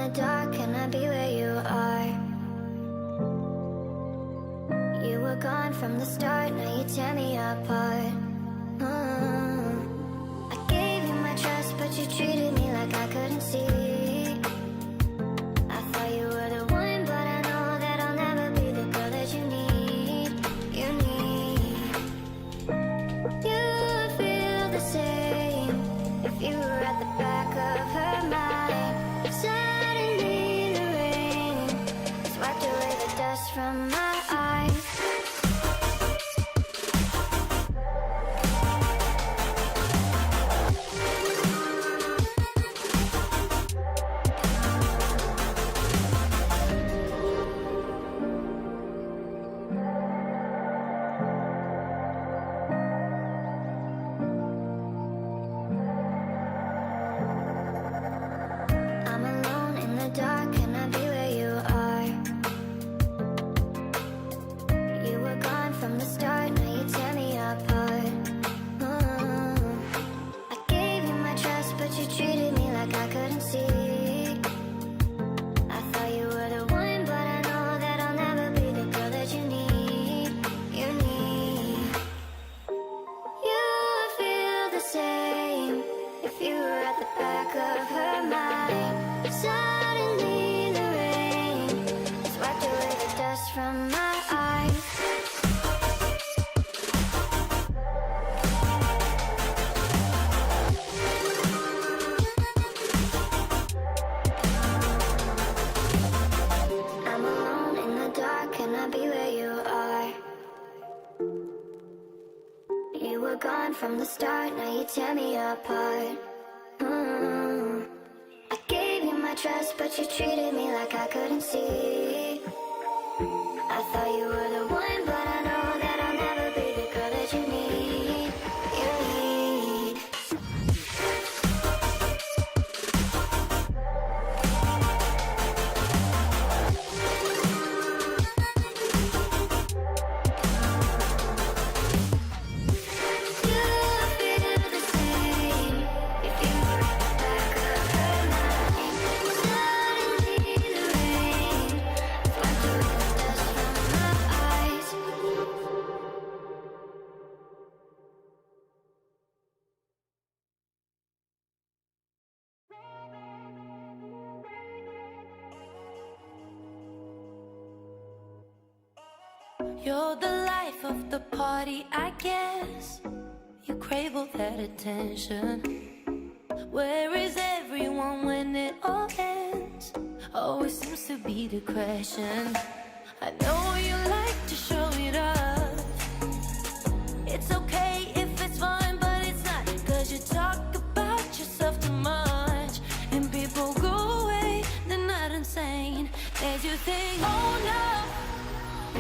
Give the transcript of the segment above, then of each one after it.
the dark, can I be where you are? You were gone from the start, now you tear me apart. I gave you my trust, but you treated me like I couldn't see. I thought you were the one, but I know that I'll never be the girl that you need. You need. You would feel the same if you were at the back of her mind. Suddenly the rain wiped away the dust from my eyes. I'm alone in the dark, can I be where you are? You were gone from the start, now you tear me apart. I gave you my trust, but you treated me like I couldn't see. I thought you were the one, but I know that I'll never be the girl that you need. You need. You would feel the same if you were at the back of her mind. Suddenly the rain wiped away the dust from my eyes. I'm alone in the dark, can I be where you are? You were gone from the start, now you tear me apart. I gave you my trust, but you treated me like I couldn't see. I thought you were the one, but I know that I'll never be the girl that you need. You need. You feel the same if you were at the back of her mind. Suddenly the rain wiped away the dust from my eyes. You're the life of the party, I guess. You crave all that attention. Where is everyone when it all ends? Always seems to be the question. I know you like to show it off. It's okay if it's fun, but it's not. Cause you talk about yourself too much. And people go away, they're not insane. As you think, oh no,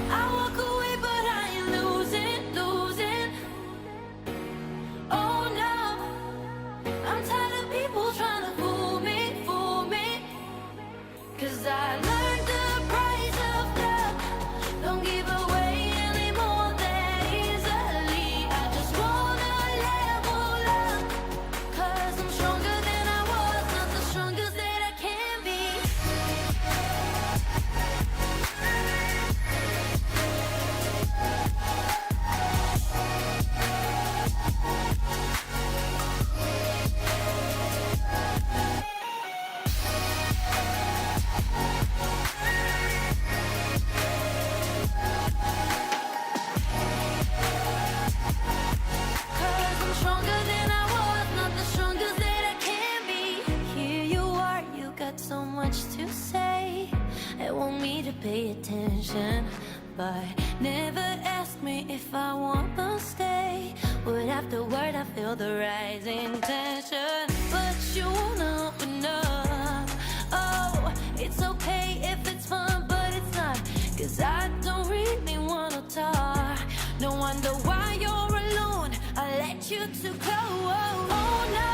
I walk away, but I ain't losing, losing. Oh no, I'm tired of people trying to fool me, fool me. Cause I learned the price of love. Don't give away anymore that easily. I just wanna level up. Cause I'm stronger than I was, not the strongest that I can be. Cause I'm stronger than I was, not the strongest that I can be. Here you are, you got so much to say and want me to pay attention, but never ask me if I wanna stay. Word after word I feel the rising tension, but you wanna open up. Oh, it's okay if it's fun, but it's not. Cause I don't really wanna talk. No wonder why you're alone, I let you to go. Oh no,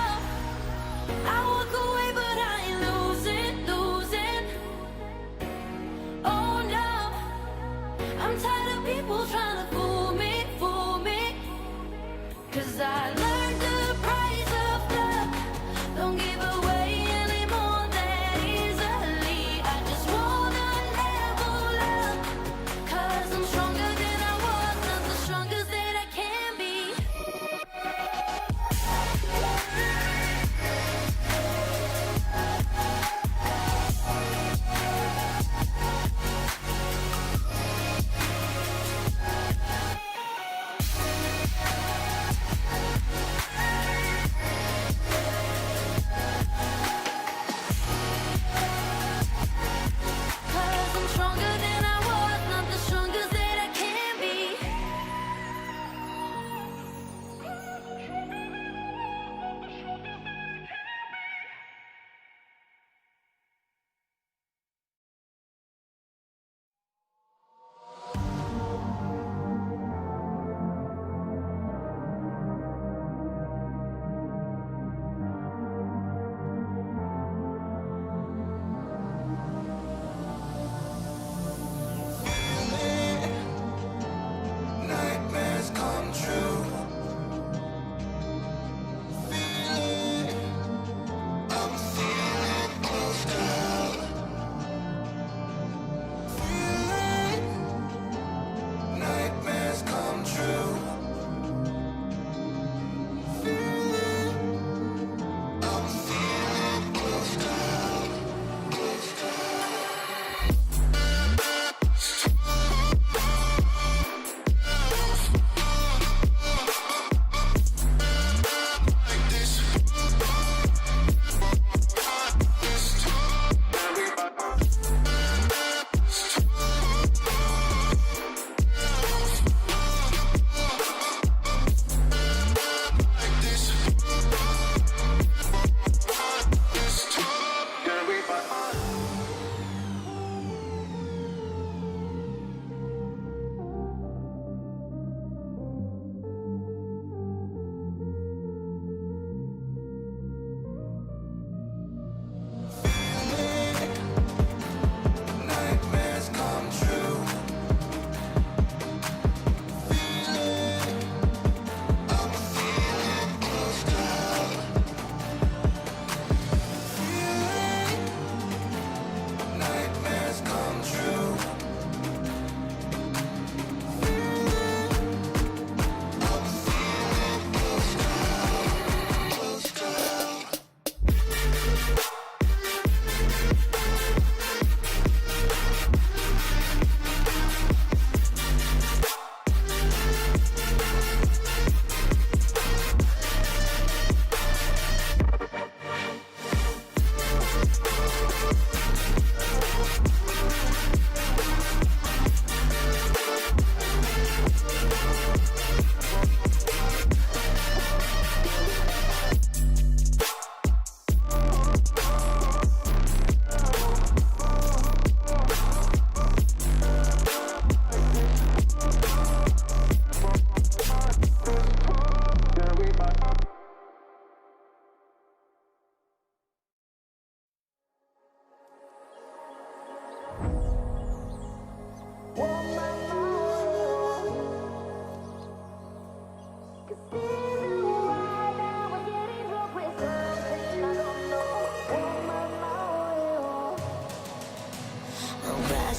I walk away, but I ain't losing, losing. Oh no, I'm tired of people trying to fool me, fool me. Cause I learned the price of love. Don't give away anymore that easily.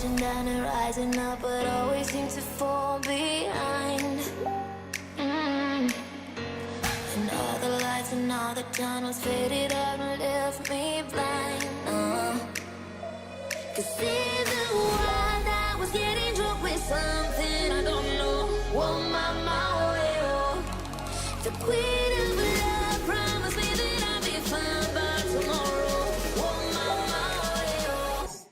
crashing down and rising up, but always seem to fall behind. And all the lights and all the tunnels faded out and left me blind. Cause in the wild I was getting drunk with something I don't know. Oh my way, oh. The queen of love promised me that I'd be fine by tomorrow. Oh my way, oh.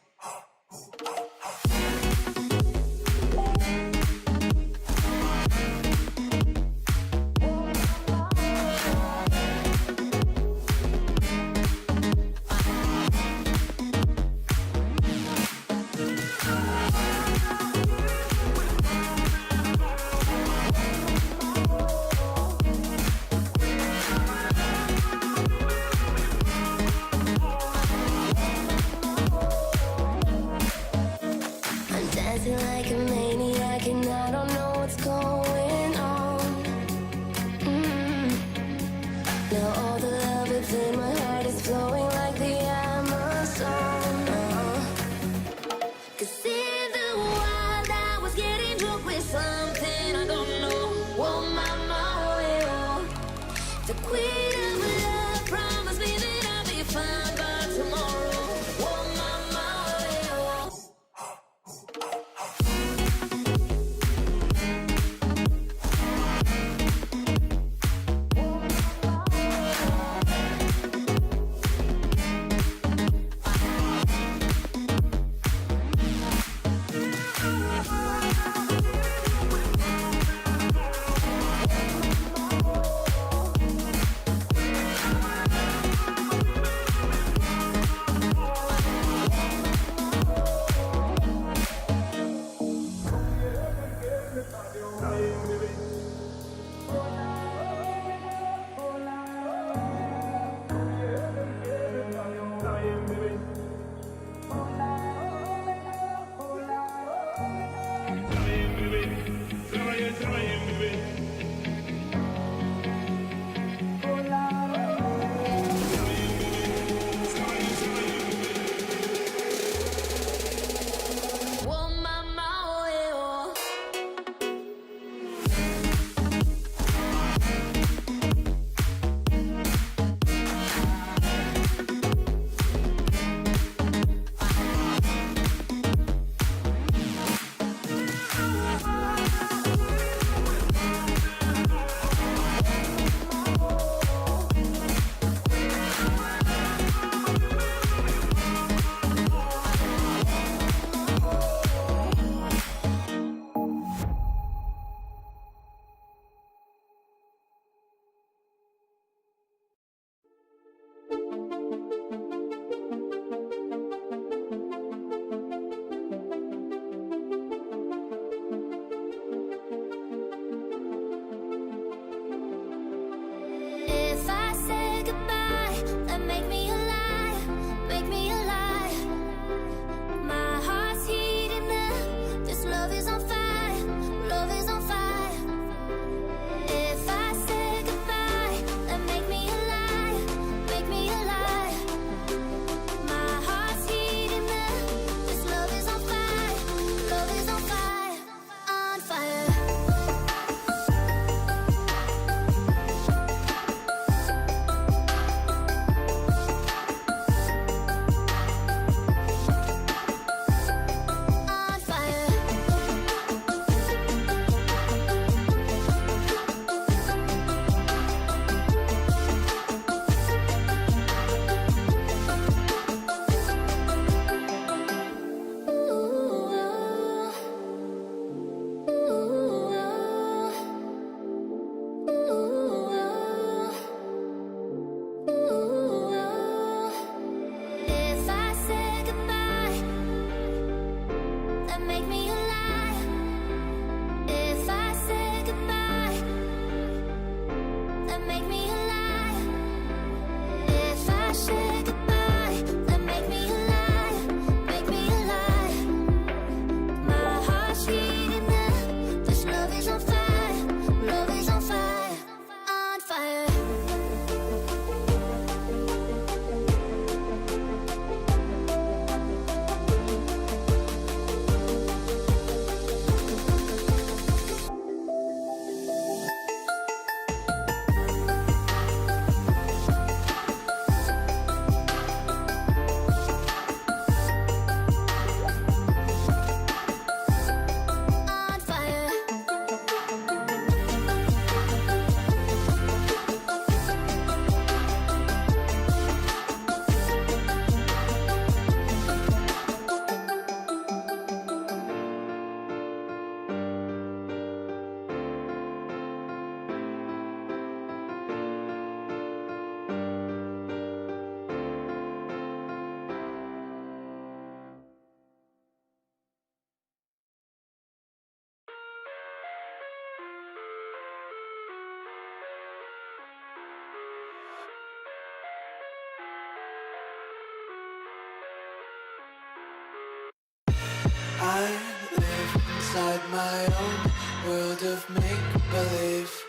inside my own world of make-believe.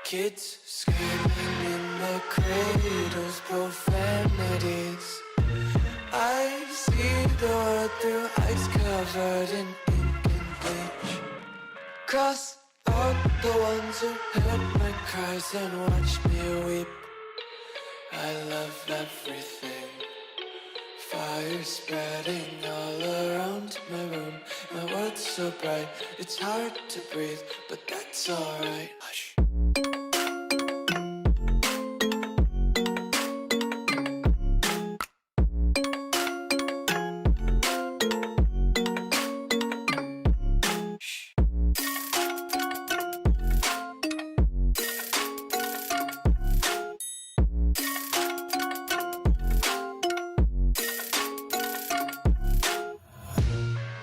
Kids screaming in the cradles, profanities. I see the world through ice covered in ink and bleach. Cross out the ones who heard my cries and watched me weep. I love everything. Fire spreading all around my room. My world's so bright, it's hard to breathe, but that's alright. Hush.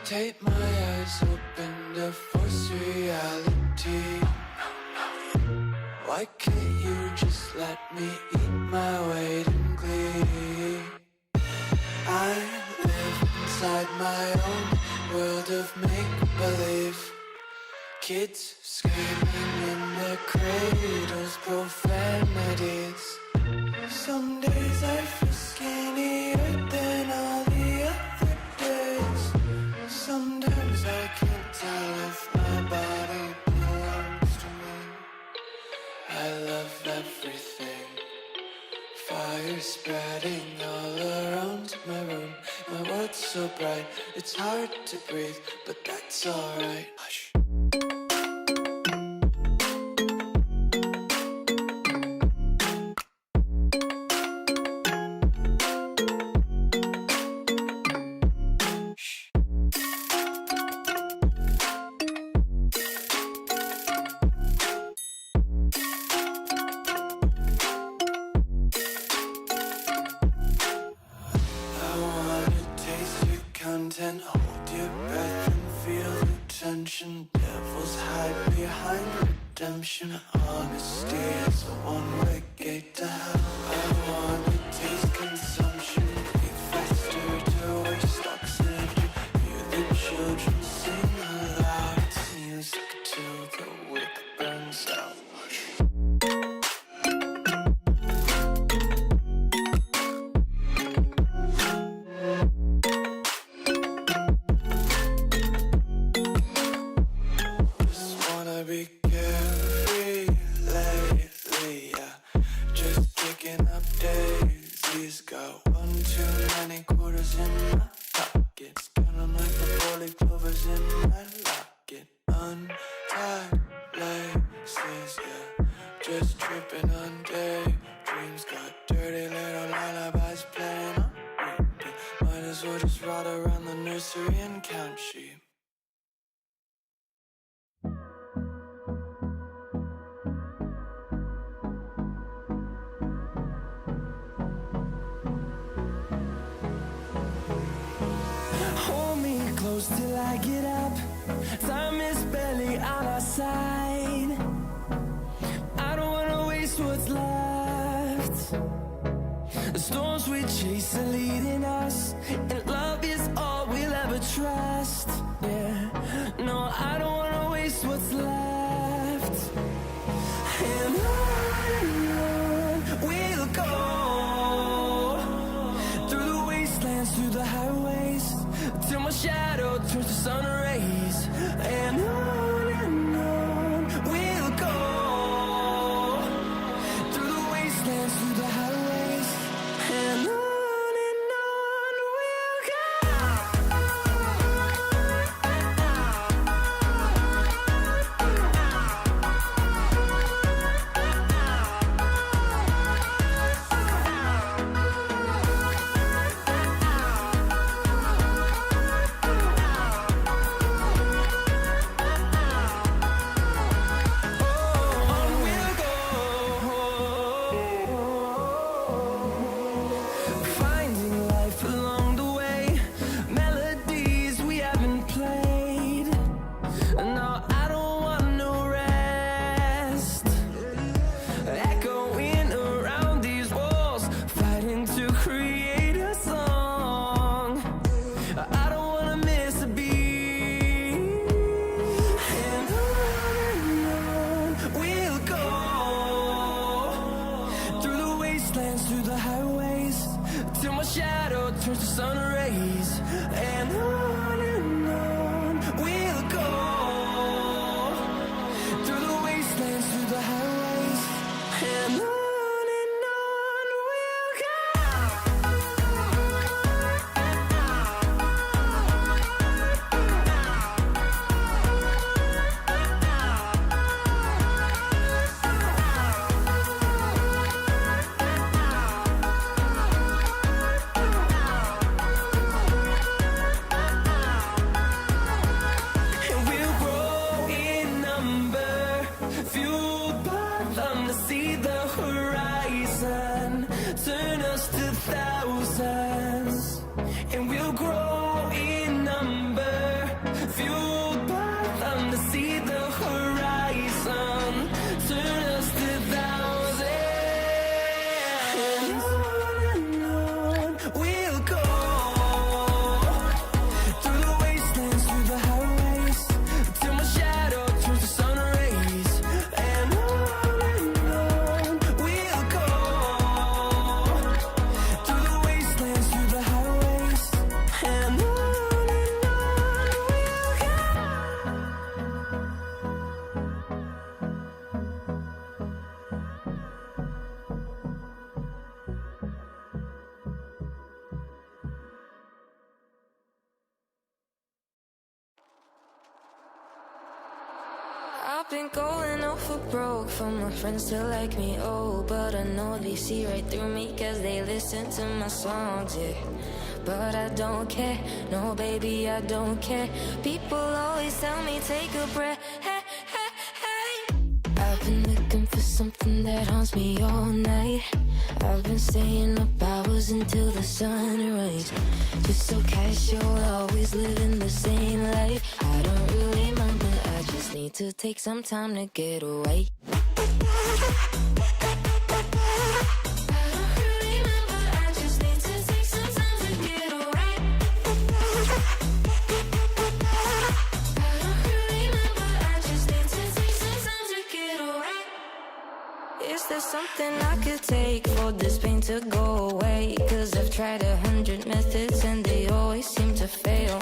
Tape my eyes open to force reality. Why can't you just let me eat my weight in glee? I live inside my own world of make-believe. Kids screaming in their cradles, profanities. Some days I feel skinnier than all the other days. Sometimes I can't tell if my body belongs to me. I love everything. Fire spreading all around my room. My world's so bright, it's hard to breathe, but that's alright. Hush. Content, hold your breath and feel the tension. Devils hide behind redemption. Honesty is a one-way gate to hell. I wanna taste consumption. Breathe faster to waste oxygen. Hear the children sing aloud. It's music till the wick burns out. Be carefree lately, yeah. Just kicking up daisies. Got one too many quarters in my pockets. Counting like the four-leaf clovers in my locket. Untied laces, yeah. Just tripping on daydreams. Got dirty little lullabies playing on repeat. Might as well just ride around the nursery and count sheep. Till I get up, time is barely on our side. I don't wanna waste what's left. The storms we chase are leading us, and love is all we'll ever trust. Yeah, no, I don't wanna waste what's left. And on we'll go, through the wastelands, through the highways, till my shadow turns to sun rays. And on we'll go, through the wastelands, through the highways. And on we'll go. I've been going off for broke for my friends to like me, oh, but I know they see right through me cause they listen to my songs, yeah. But I don't care, no baby, I don't care. People always tell me take a breath, hey, hey, hey. I've been looking for something that haunts me all night. I've been staying up hours until the sun rises. Just so casual, always living the same life. I don't really mind, but I just need to take some time to get away. Is there something I could take for this pain to go away? Cause I've tried 100 methods and they always seem to fail.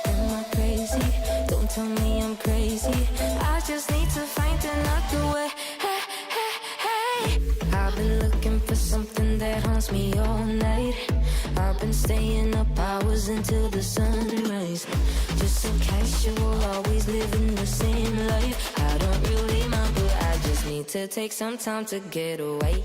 Am I crazy? Don't tell me I'm crazy. I just need to find another way. Hey, hey, hey. I've been looking for something that haunts me all night. I've been staying up hours until the sunrise. Just so casual, always living the same life. I don't really mind, but I just need to take some time to get away.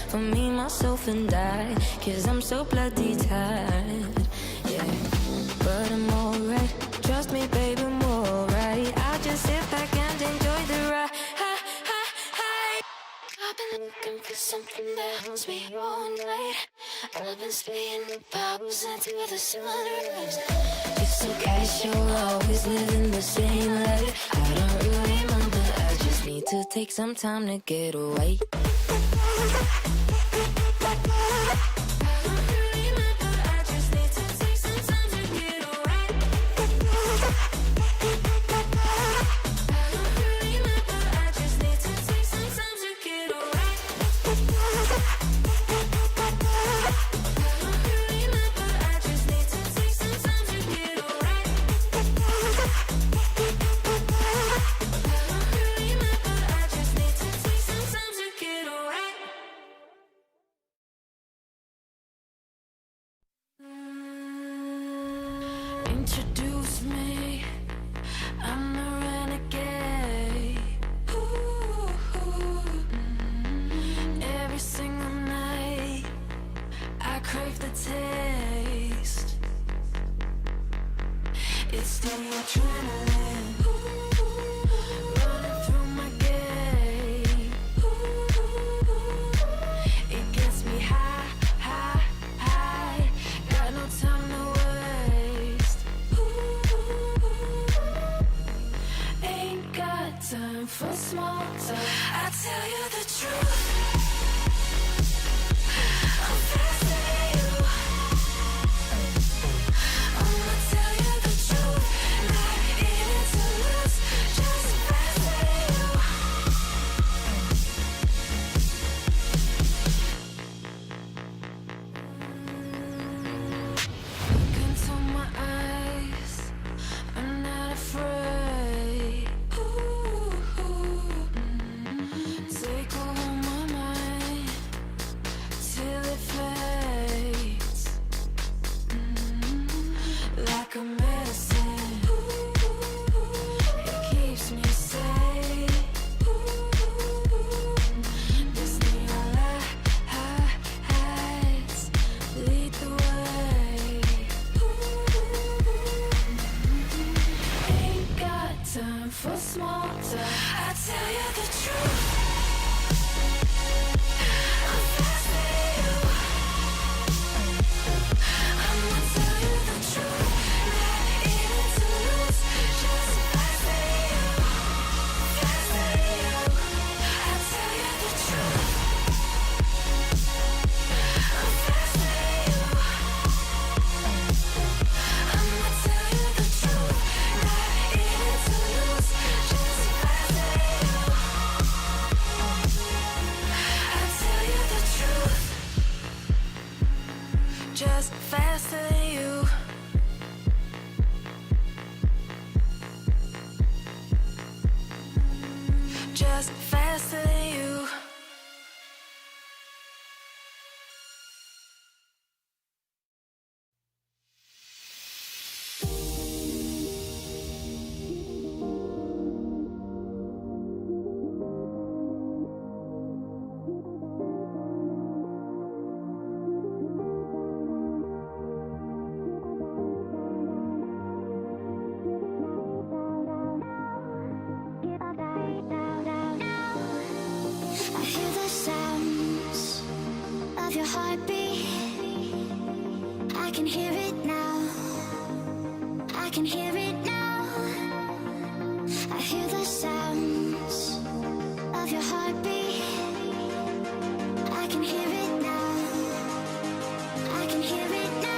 For me, myself and I, cause I'm so bloody tired, yeah. But I'm alright, trust me baby, I'm alright. I'll just sit back and enjoy the ride. I've been looking for something that haunts me all night. I've been staying up hours until the sunrise. Just so casual, always living the same life. I don't really mind, but I just need to take some time to get away. Introduce me, I'm a renegade. Ooh, every single night, I crave the taste. It's the adrenaline running through my gait. It gets me high, high, high. Got no time to waste. Ain't got time for small talk. I tell you the truth, I'm faster than you. I'ma tell you the truth, not in it to lose, just faster than you. Look into my eyes, I'm not afraid. Take over my mind till it fades, like a medicine. It keeps me safe. This neon lights lead the way. Ain't got time for small talk. I tell you the truth, I'm faster than you. I'ma tell you the truth, not in it to lose, just faster than you, faster than you. I tell you the truth, I'm faster than you. I'ma tell you the truth, not in it to lose, just faster than you. I tell you the truth, just faster than you. I can hear it now. I can hear it now. I hear the sounds of your heartbeat. I can hear it now. I can hear it now.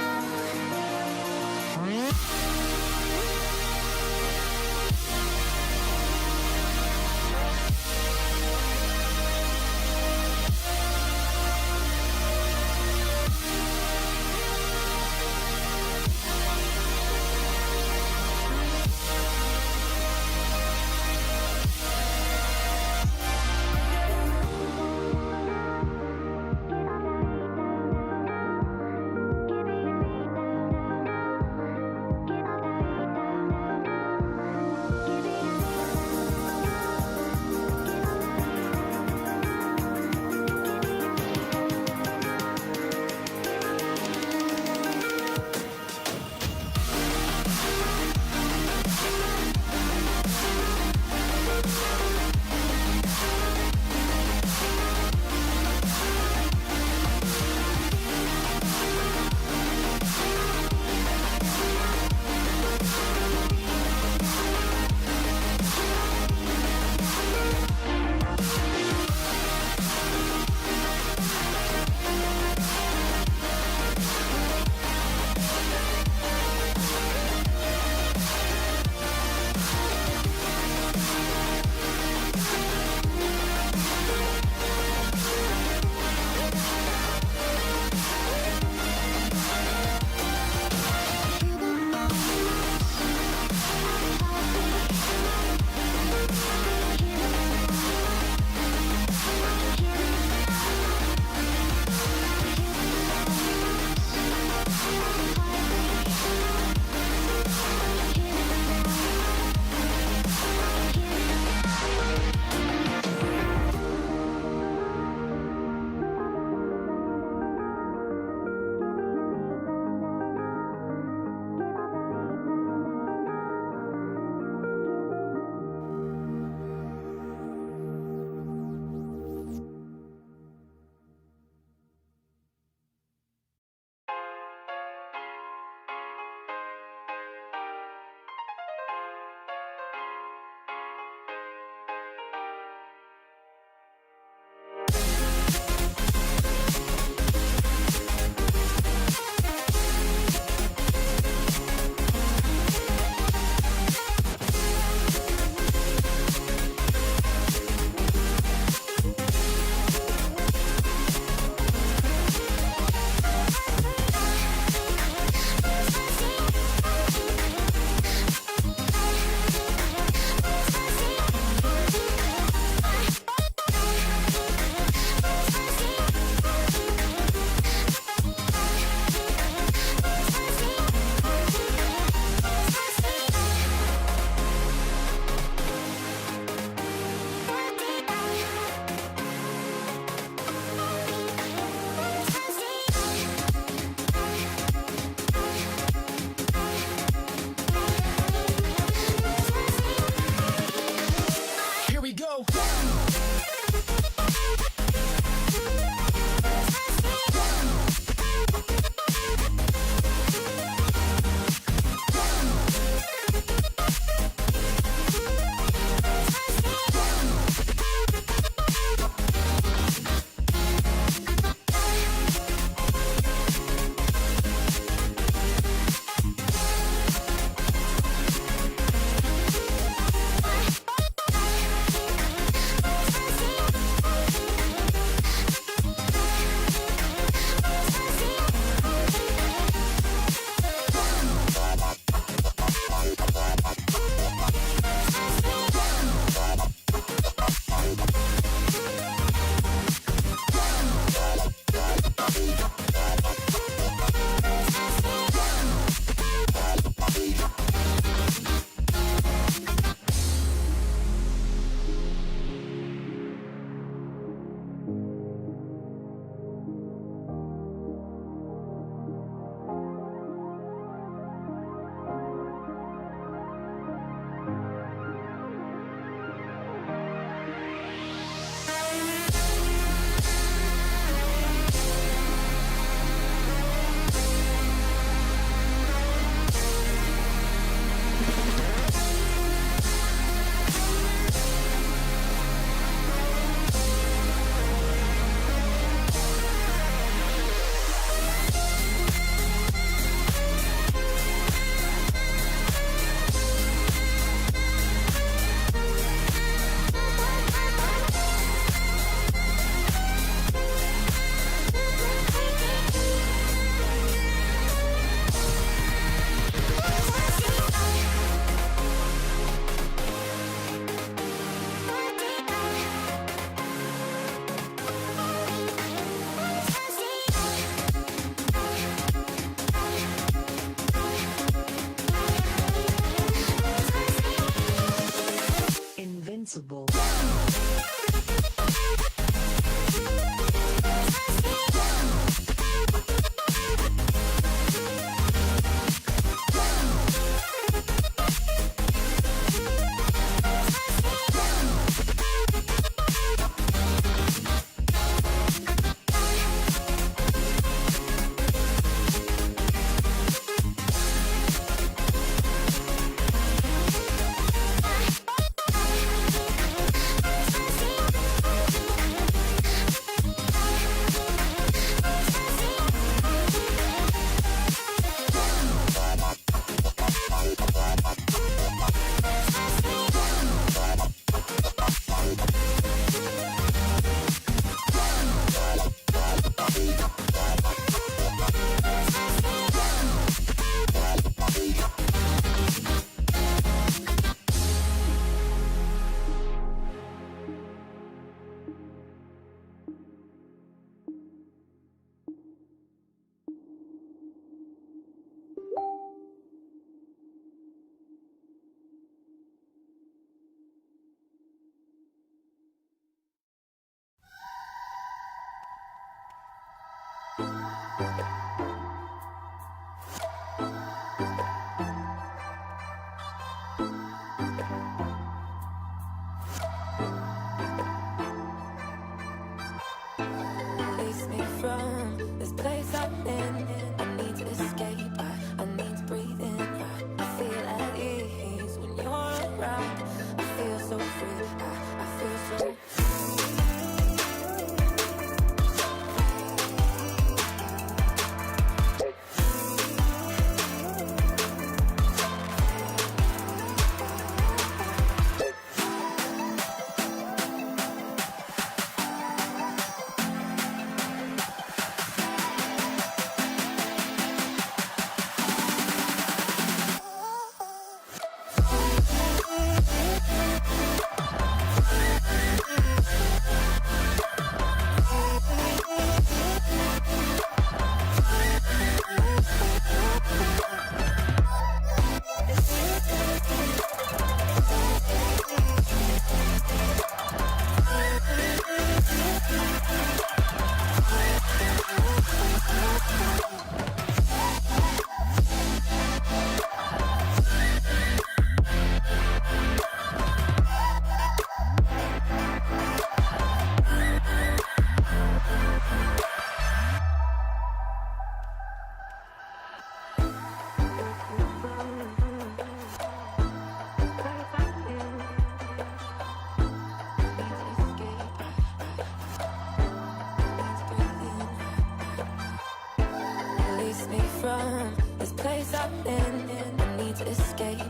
me from this place I'm in. I need to escape,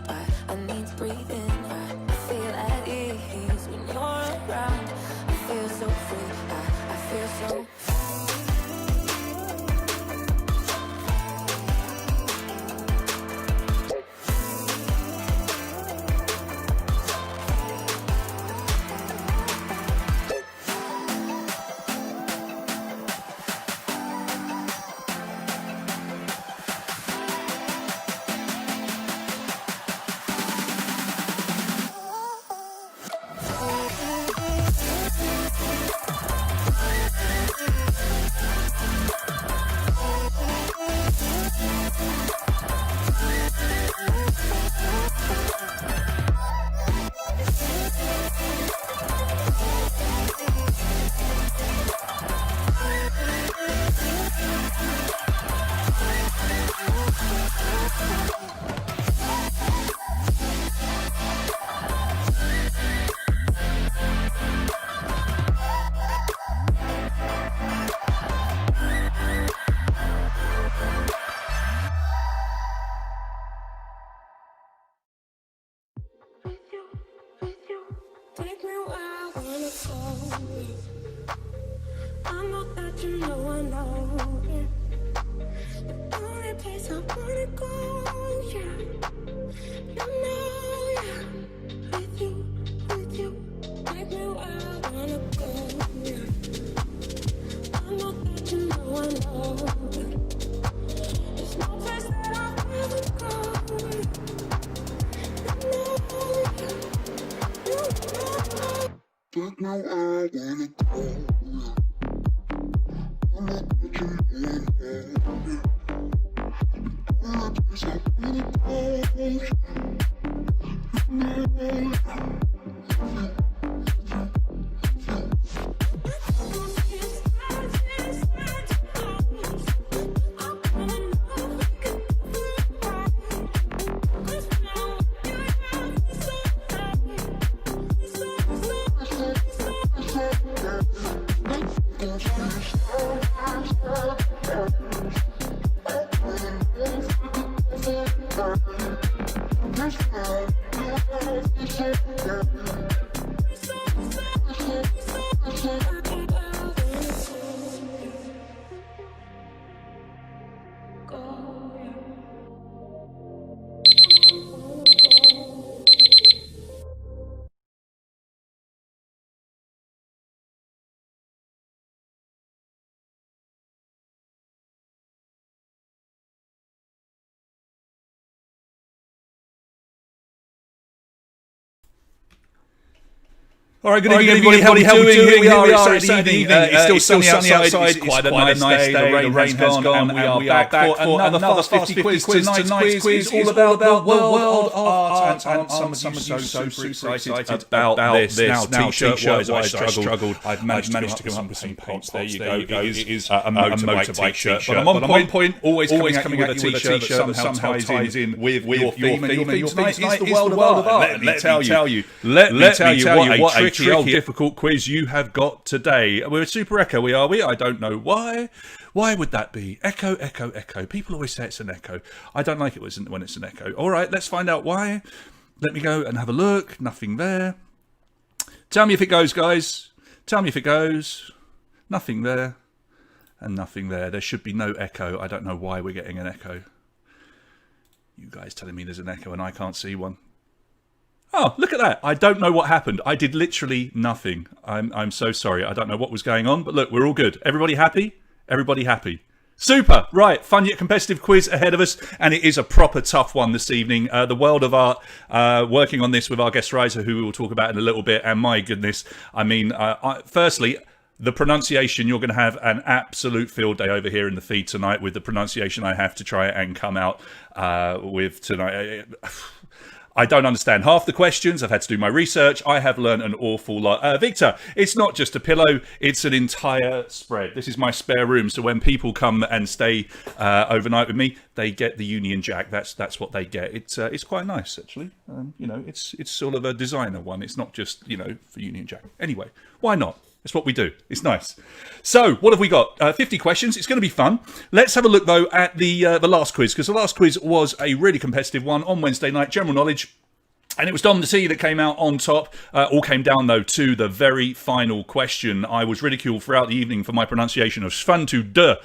I need to breathe in. I feel at ease when you're around. I feel so free, I feel so take me where I wanna go. I know that you know I know, yeah. The only place I wanna go, yeah. You know, yeah. With you, take me where I wanna go, yeah. I know that you know I know, there's no place that I'd rather go, you know, yeah. Don't know where I wanna go. I'm not touching one hand. All the place I wanna go. All right, good evening, everybody. How are we doing? Here we are. It's Saturday evening. It's still sunny outside. It's quite a nice day. The rain has gone, and we are back for another Fast 50 quiz. Tonight's quiz is all about the world of art, and some of you so super excited about this. Now, t-shirt-wise, I struggled. I've managed to come up with some paints. There you go. It is a motorbike t-shirt. But I'm on point, always coming at a t-shirt that somehow ties in with your theme. And your theme tonight is the world of art. Let me tell you what a tricky, difficult quiz you have got today. We're Super Echo, are we? I don't know why. Why would that be? Echo, echo, echo. People always say it's an echo. I don't like it when it's an echo. All right, let's find out why. Let me go and have a look. Nothing there. Tell me if it goes, guys. Tell me if it goes. Nothing there. And nothing there. There should be no echo. I don't know why we're getting an echo. You guys telling me there's an echo and I can't see one. Oh, look at that. I don't know what happened. I did literally nothing. I'm so sorry. I don't know what was going on, but look, we're all good. Everybody happy? Everybody happy. Super. Right, fun yet competitive quiz ahead of us, and it is a proper tough one this evening. The world of art, working on this with our guest writer, who we will talk about in a little bit, and my goodness, I mean, firstly, the pronunciation, you're going to have an absolute field day over here in the feed tonight with the pronunciation I have to try and come out with tonight. I don't understand half the questions. I've had to do my research. I have learned an awful lot. Victor, it's not just a pillow. It's an entire spread. This is my spare room. So when people come and stay overnight with me, they get the Union Jack. That's what they get. It's quite nice, actually. You know, it's sort of a designer one. It's not just, you know, for Union Jack. Anyway, why not? That's what we do. It's nice. So, what have we got? 50 questions. It's going to be fun. Let's have a look, though, at the last quiz, because the last quiz was a really competitive one on Wednesday night, general knowledge. And it was Dom the T that came out on top. All came down, though, to the very final question. I was ridiculed throughout the evening for my pronunciation of Svantu de,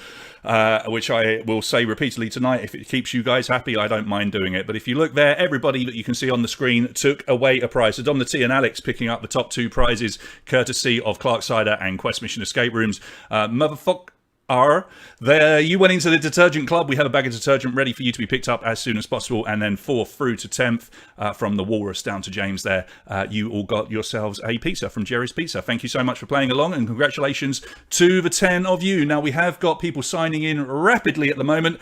which I will say repeatedly tonight. If it keeps you guys happy, I don't mind doing it. But if you look there, everybody that you can see on the screen took away a prize. So Dom the T and Alex picking up the top 2 prizes, courtesy of Clark Cider and Quest Mission Escape Rooms. Motherfuck. You went into the detergent club. We have a bag of detergent ready for you to be picked up as soon as possible. And then 4th through to 10th, from the Walrus down to James there, you all got yourselves a pizza from Jerry's Pizza. Thank you so much for playing along, and congratulations to the 10 of you. Now, we have got people signing in rapidly at the moment,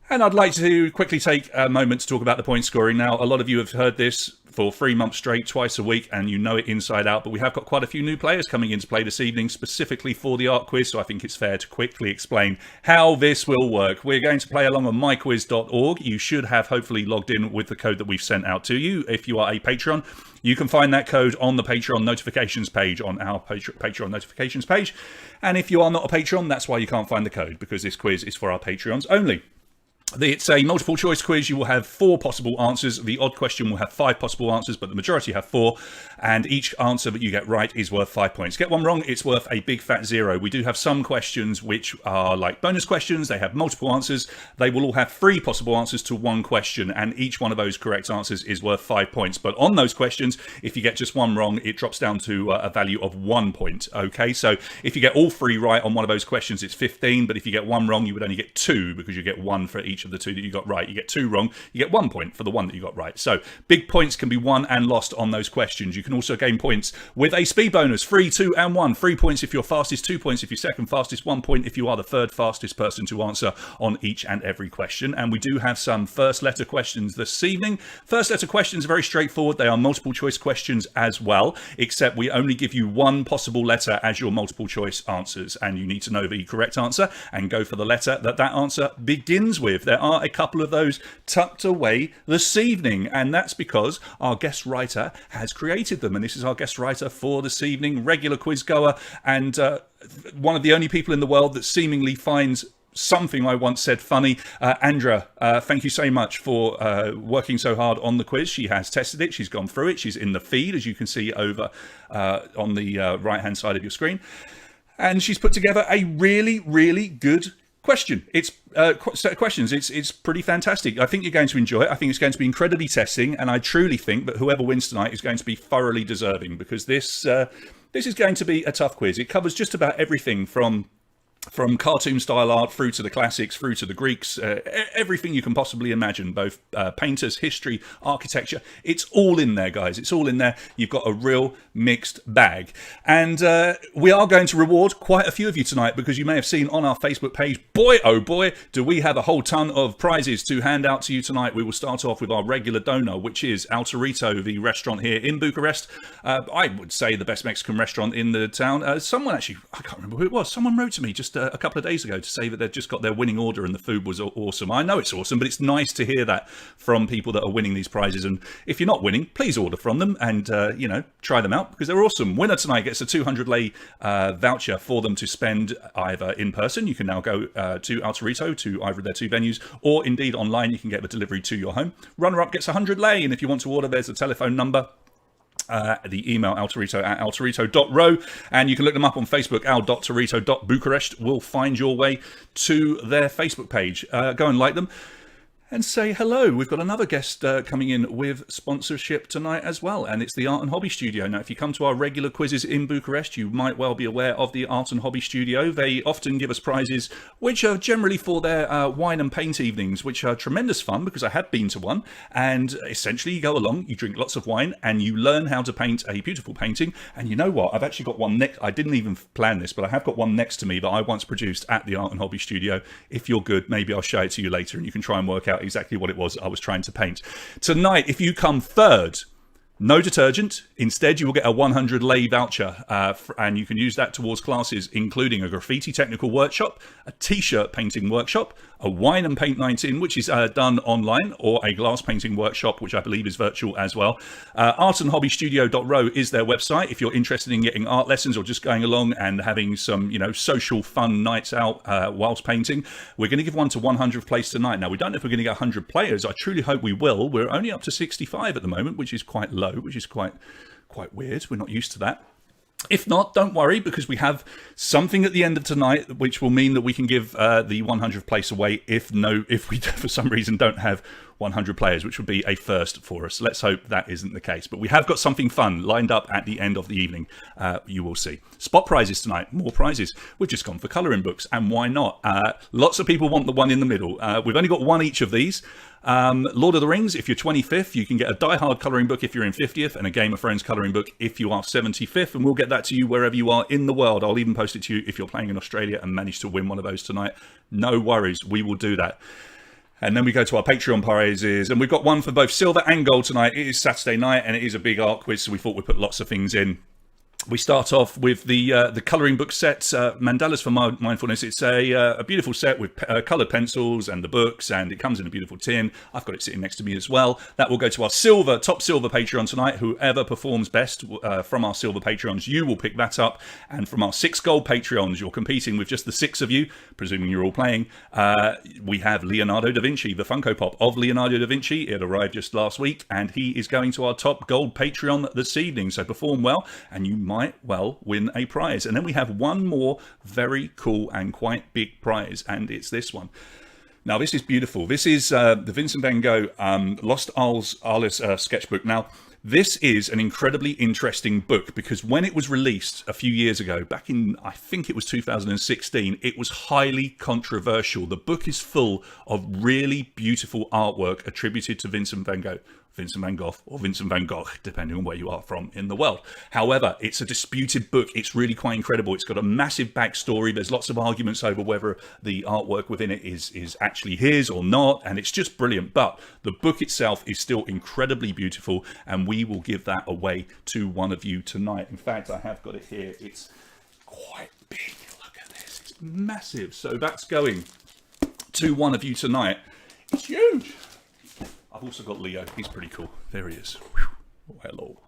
and I'd like to quickly take a moment to talk about the point scoring. Now, a lot of you have heard this for 3 months straight, twice a week, and you know it inside out. But we have got quite a few new players coming in to play this evening, specifically for the art quiz, so I think it's fair to quickly explain how this will work. We're going to play along on myquiz.org. You should have hopefully logged in with the code that we've sent out to you. If you are a patron, you can find that code on the Patreon notifications page, on our Patreon notifications page. And if you are not a patron, that's why you can't find the code, because this quiz is for our Patreons only. It's a multiple choice quiz. You will have 4 possible answers. The odd question will have 5 possible answers, but the majority have 4. And each answer that you get right is worth 5 points. Get one wrong, it's worth a big fat 0. We do have some questions which are like bonus questions. They have multiple answers. They will all have 3 possible answers to 1 question, and each one of those correct answers is worth 5 points. But on those questions, if you get just one wrong, it drops down to a value of 1 point. Okay, so if you get all 3 right on one of those questions, it's 15. But if you get one wrong, you would only get 2, because you get 1 for each of the 2 that you got right. You get 2 wrong, you get 1 point for the 1 that you got right. So big points can be won and lost on those questions. You can also gain points with a speed bonus, 3, 2 and 1. 3 points if you're fastest, 2 points if you're second fastest, 1 point if you are the third fastest person to answer on each and every question. And we do have some first letter questions this evening. First letter questions are very straightforward. They are multiple choice questions as well, except we only give you 1 possible letter as your multiple choice answers, and you need to know the correct answer and go for the letter that answer begins with. There are a couple of those tucked away this evening, and that's because our guest writer has created them. And this is our guest writer for this evening, regular quiz goer, and one of the only people in the world that seemingly finds something I once said funny. Andra, thank you so much for working so hard on the quiz. She has tested it, she's gone through it, she's in the feed, as you can see over on the right hand side of your screen, and she's put together a really, really good question. It's set of questions. It's pretty fantastic. I think you're going to enjoy it. I think it's going to be incredibly testing, and I truly think that whoever wins tonight is going to be thoroughly deserving, because this is going to be a tough quiz. It covers just about everything from cartoon style art through to the classics, through to the Greeks, everything you can possibly imagine, both painters, history, architecture. It's all in there, guys. It's all in there. You've got a real mixed bag. And we are going to reward quite a few of you tonight, because you may have seen on our Facebook page, boy, oh boy, do we have a whole ton of prizes to hand out to you tonight. We will start off with our regular donor, which is Altarito, the restaurant here in Bucharest. I would say the best Mexican restaurant in the town. Someone actually, I can't remember who it was, someone wrote to me just a couple of days ago to say that they've just got their winning order and the food was awesome. I know it's awesome, but it's nice to hear that from people that are winning these prizes. And if you're not winning, please order from them and try them out, because they're awesome. Winner tonight gets a 200 lei voucher for them to spend either in person. You can now go to Altarito, to either of their 2 venues, or indeed online you can get the delivery to your home. Runner up gets 100 lei, and if you want to order, there's a telephone number. The email altarito@altarito.ro, and you can look them up on Facebook. al.tarito.bucharest will find your way to their Facebook page. Go and like them and say hello. We've got another guest coming in with sponsorship tonight as well, and it's the Art and Hobby Studio. Now, if you come to our regular quizzes in Bucharest, you might well be aware of the Art and Hobby Studio. They often give us prizes which are generally for their wine and paint evenings, which are tremendous fun, because I have been to one, and essentially you go along, you drink lots of wine, and you learn how to paint a beautiful painting. And you know what? I've actually got one next. I didn't even plan this, but I have got one next to me that I once produced at the Art and Hobby Studio. If you're good, maybe I'll show it to you later, and you can try and work out exactly what it was I was trying to paint. Tonight, if you come third, No detergent. Instead, you will get a 100 lei voucher, and you can use that towards classes including a graffiti technical workshop, a t-shirt painting workshop, a wine and paint night in, which is done online, or a glass painting workshop, which I believe is virtual as well. Artandhobbystudio.ro is their website if you're interested in getting art lessons or just going along and having some, social fun nights out whilst painting. We're going to give one to 100th place tonight. Now, we don't know if we're going to get 100 players. I truly hope we will. We're only up to 65 at the moment, which is quite low, which is quite weird. We're not used to that. If not, don't worry, because we have something at the end of tonight, which will mean that we can give the 100th place away if we for some reason don't have 100 players, which would be a first for us. Let's hope that isn't the case. But we have got something fun lined up at the end of the evening. You will see. Spot prizes tonight. More prizes. We've just gone for colouring books, and why not? Lots of people want the one in the middle. We've only got one each of these. Lord of the Rings, if you're 25th, you can get a Die Hard colouring book if you're in 50th, and a Game of Thrones colouring book if you are 75th, and we'll get that to you wherever you are in the world. I'll even post it to you if you're playing in Australia and manage to win one of those tonight. No worries, we will do that. And then we go to our Patreon prizes, and we've got one for both silver and gold tonight. It is Saturday night, and it is a big art quiz, so we thought we'd put lots of things in. We start off with the colouring book set, Mandalas for Mindfulness. It's a beautiful set with coloured pencils and the books, and it comes in a beautiful tin. I've got it sitting next to me as well. That will go to our top silver Patreon tonight. Whoever performs best from our silver Patreons, you will pick that up. And from our 6 gold Patreons, you're competing with just the 6 of you, presuming you're all playing. We have Leonardo da Vinci, the Funko Pop of Leonardo da Vinci. It arrived just last week, and he is going to our top gold Patreon this evening. So perform well, and you might well win a prize. And then we have one more very cool and quite big prize, and it's this one. Now, this is beautiful. This is the Vincent van Gogh Lost Arles sketchbook. Now, this is an incredibly interesting book because when it was released a few years ago, back in, I think it was 2016, it was highly controversial. The book is full of really beautiful artwork attributed to Vincent van Gogh, Vincent van Gogh, or Vincent van Gogh, depending on where you are from in the world. However, it's a disputed book. It's really quite incredible. It's got a massive backstory. There's lots of arguments over whether the artwork within it is actually his or not, and it's just brilliant. But the book itself is still incredibly beautiful, and we will give that away to one of you tonight. In fact, I have got it here. It's quite big. Look at this. It's massive. So that's going to one of you tonight. It's huge. I've also got Leo. He's pretty cool. There he is. Oh, hello.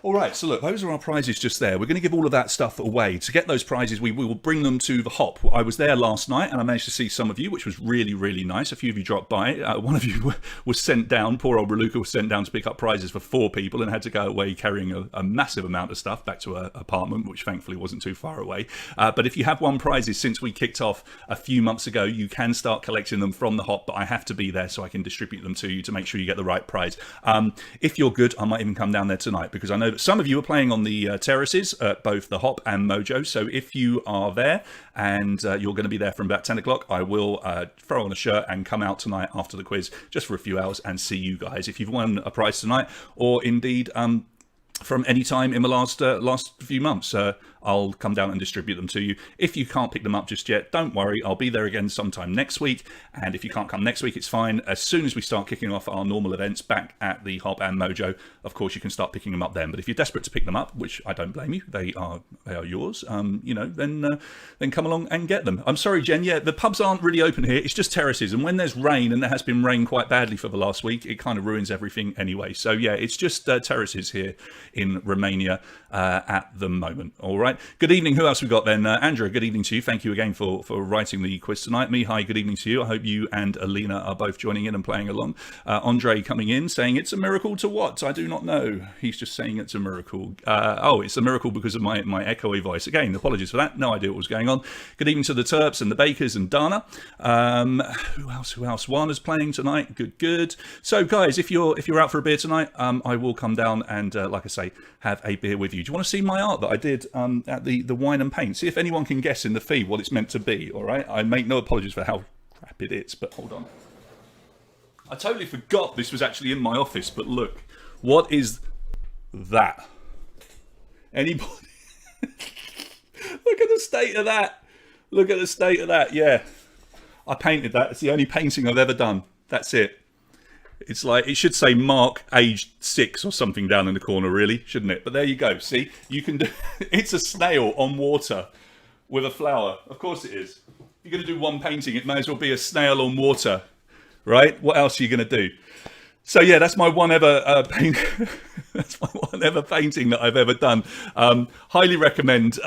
All right, so look, those are our prizes just there. We're going to give all of that stuff away. To get those prizes, we will bring them to the Hop. I was there last night, and I managed to see some of you, which was really, really nice. A few of you dropped by. One of you was sent down. Poor old Raluca was sent down to pick up prizes for 4 people and had to go away carrying a massive amount of stuff back to her apartment, which thankfully wasn't too far away. But if you have won prizes since we kicked off a few months ago, you can start collecting them from the Hop, but I have to be there so I can distribute them to you to make sure you get the right prize. If you're good, I might even come down there tonight because I know that some of you are playing on the terraces at both the Hop and Mojo. So if you are there and you're going to be there from about 10 o'clock, I will throw on a shirt and come out tonight after the quiz just for a few hours and see you guys. If you've won a prize tonight, or indeed from any time in the last few months, I'll come down and distribute them to you. If you can't pick them up just yet, don't worry. I'll be there again sometime next week. And if you can't come next week, it's fine. As soon as we start kicking off our normal events back at the Hop and Mojo, of course, you can start picking them up then. But if you're desperate to pick them up, which I don't blame you, they are yours, then come along and get them. I'm sorry, Jen. Yeah, the pubs aren't really open here. It's just terraces. And when there's rain, and there has been rain quite badly for the last week, it kind of ruins everything anyway. So yeah, it's just terraces here in Romania at the moment. All right. Good evening. Who else we got then? Andrea, good evening to you. Thank you again for writing the quiz tonight. Mihai, good evening to you. I hope you and Alina are both joining in and playing along. Andre coming in saying, it's a miracle to what? I do not know. He's just saying it's a miracle. It's a miracle because of my echoey voice. Again, apologies for that. No idea what was going on. Good evening to the Terps and the Bakers and Dana. Who else? Juana's playing tonight. Good. So guys, if you're out for a beer tonight, I will come down and, like I say, have a beer with you. Do you want to see my art that I did at the wine and paint? See if anyone can guess in the feed what it's meant to be, all right? I make no apologies for how crap it is, but hold on. I totally forgot this was actually in my office, but look. What is that? Anybody? Look at the state of that. Look at the state of that, yeah. I painted that. It's the only painting I've ever done. That's it. It's like, it should say Mark, aged 6 or something down in the corner, really, shouldn't it? But there you go. See, you can do. It's a snail on water with a flower. Of course it is. If you're going to do one painting, it may as well be a snail on water, right? What else are you going to do? So yeah, that's my one ever that's my one ever painting that I've ever done. Highly recommend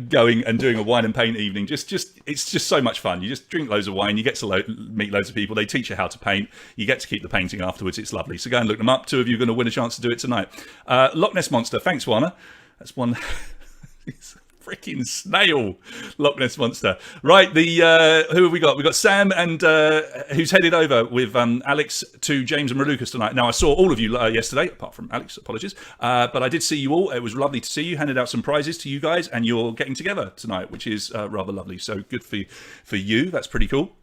going and doing a wine and paint evening. Just it's just so much fun. You just drink loads of wine. You get to meet loads of people. They teach you how to paint. You get to keep the painting afterwards. It's lovely. So go and look them up. 2 of you are going to win a chance to do it tonight. Loch Ness Monster. Thanks, Warner. That's one. Freaking snail, Loch Ness Monster. Right, who have we got? We've got Sam, and who's headed over with Alex to James and Ralucas tonight. Now, I saw all of you yesterday, apart from Alex, apologies. But I did see you all. It was lovely to see you. Handed out some prizes to you guys, and you're getting together tonight, which is rather lovely. So good for you. That's pretty cool.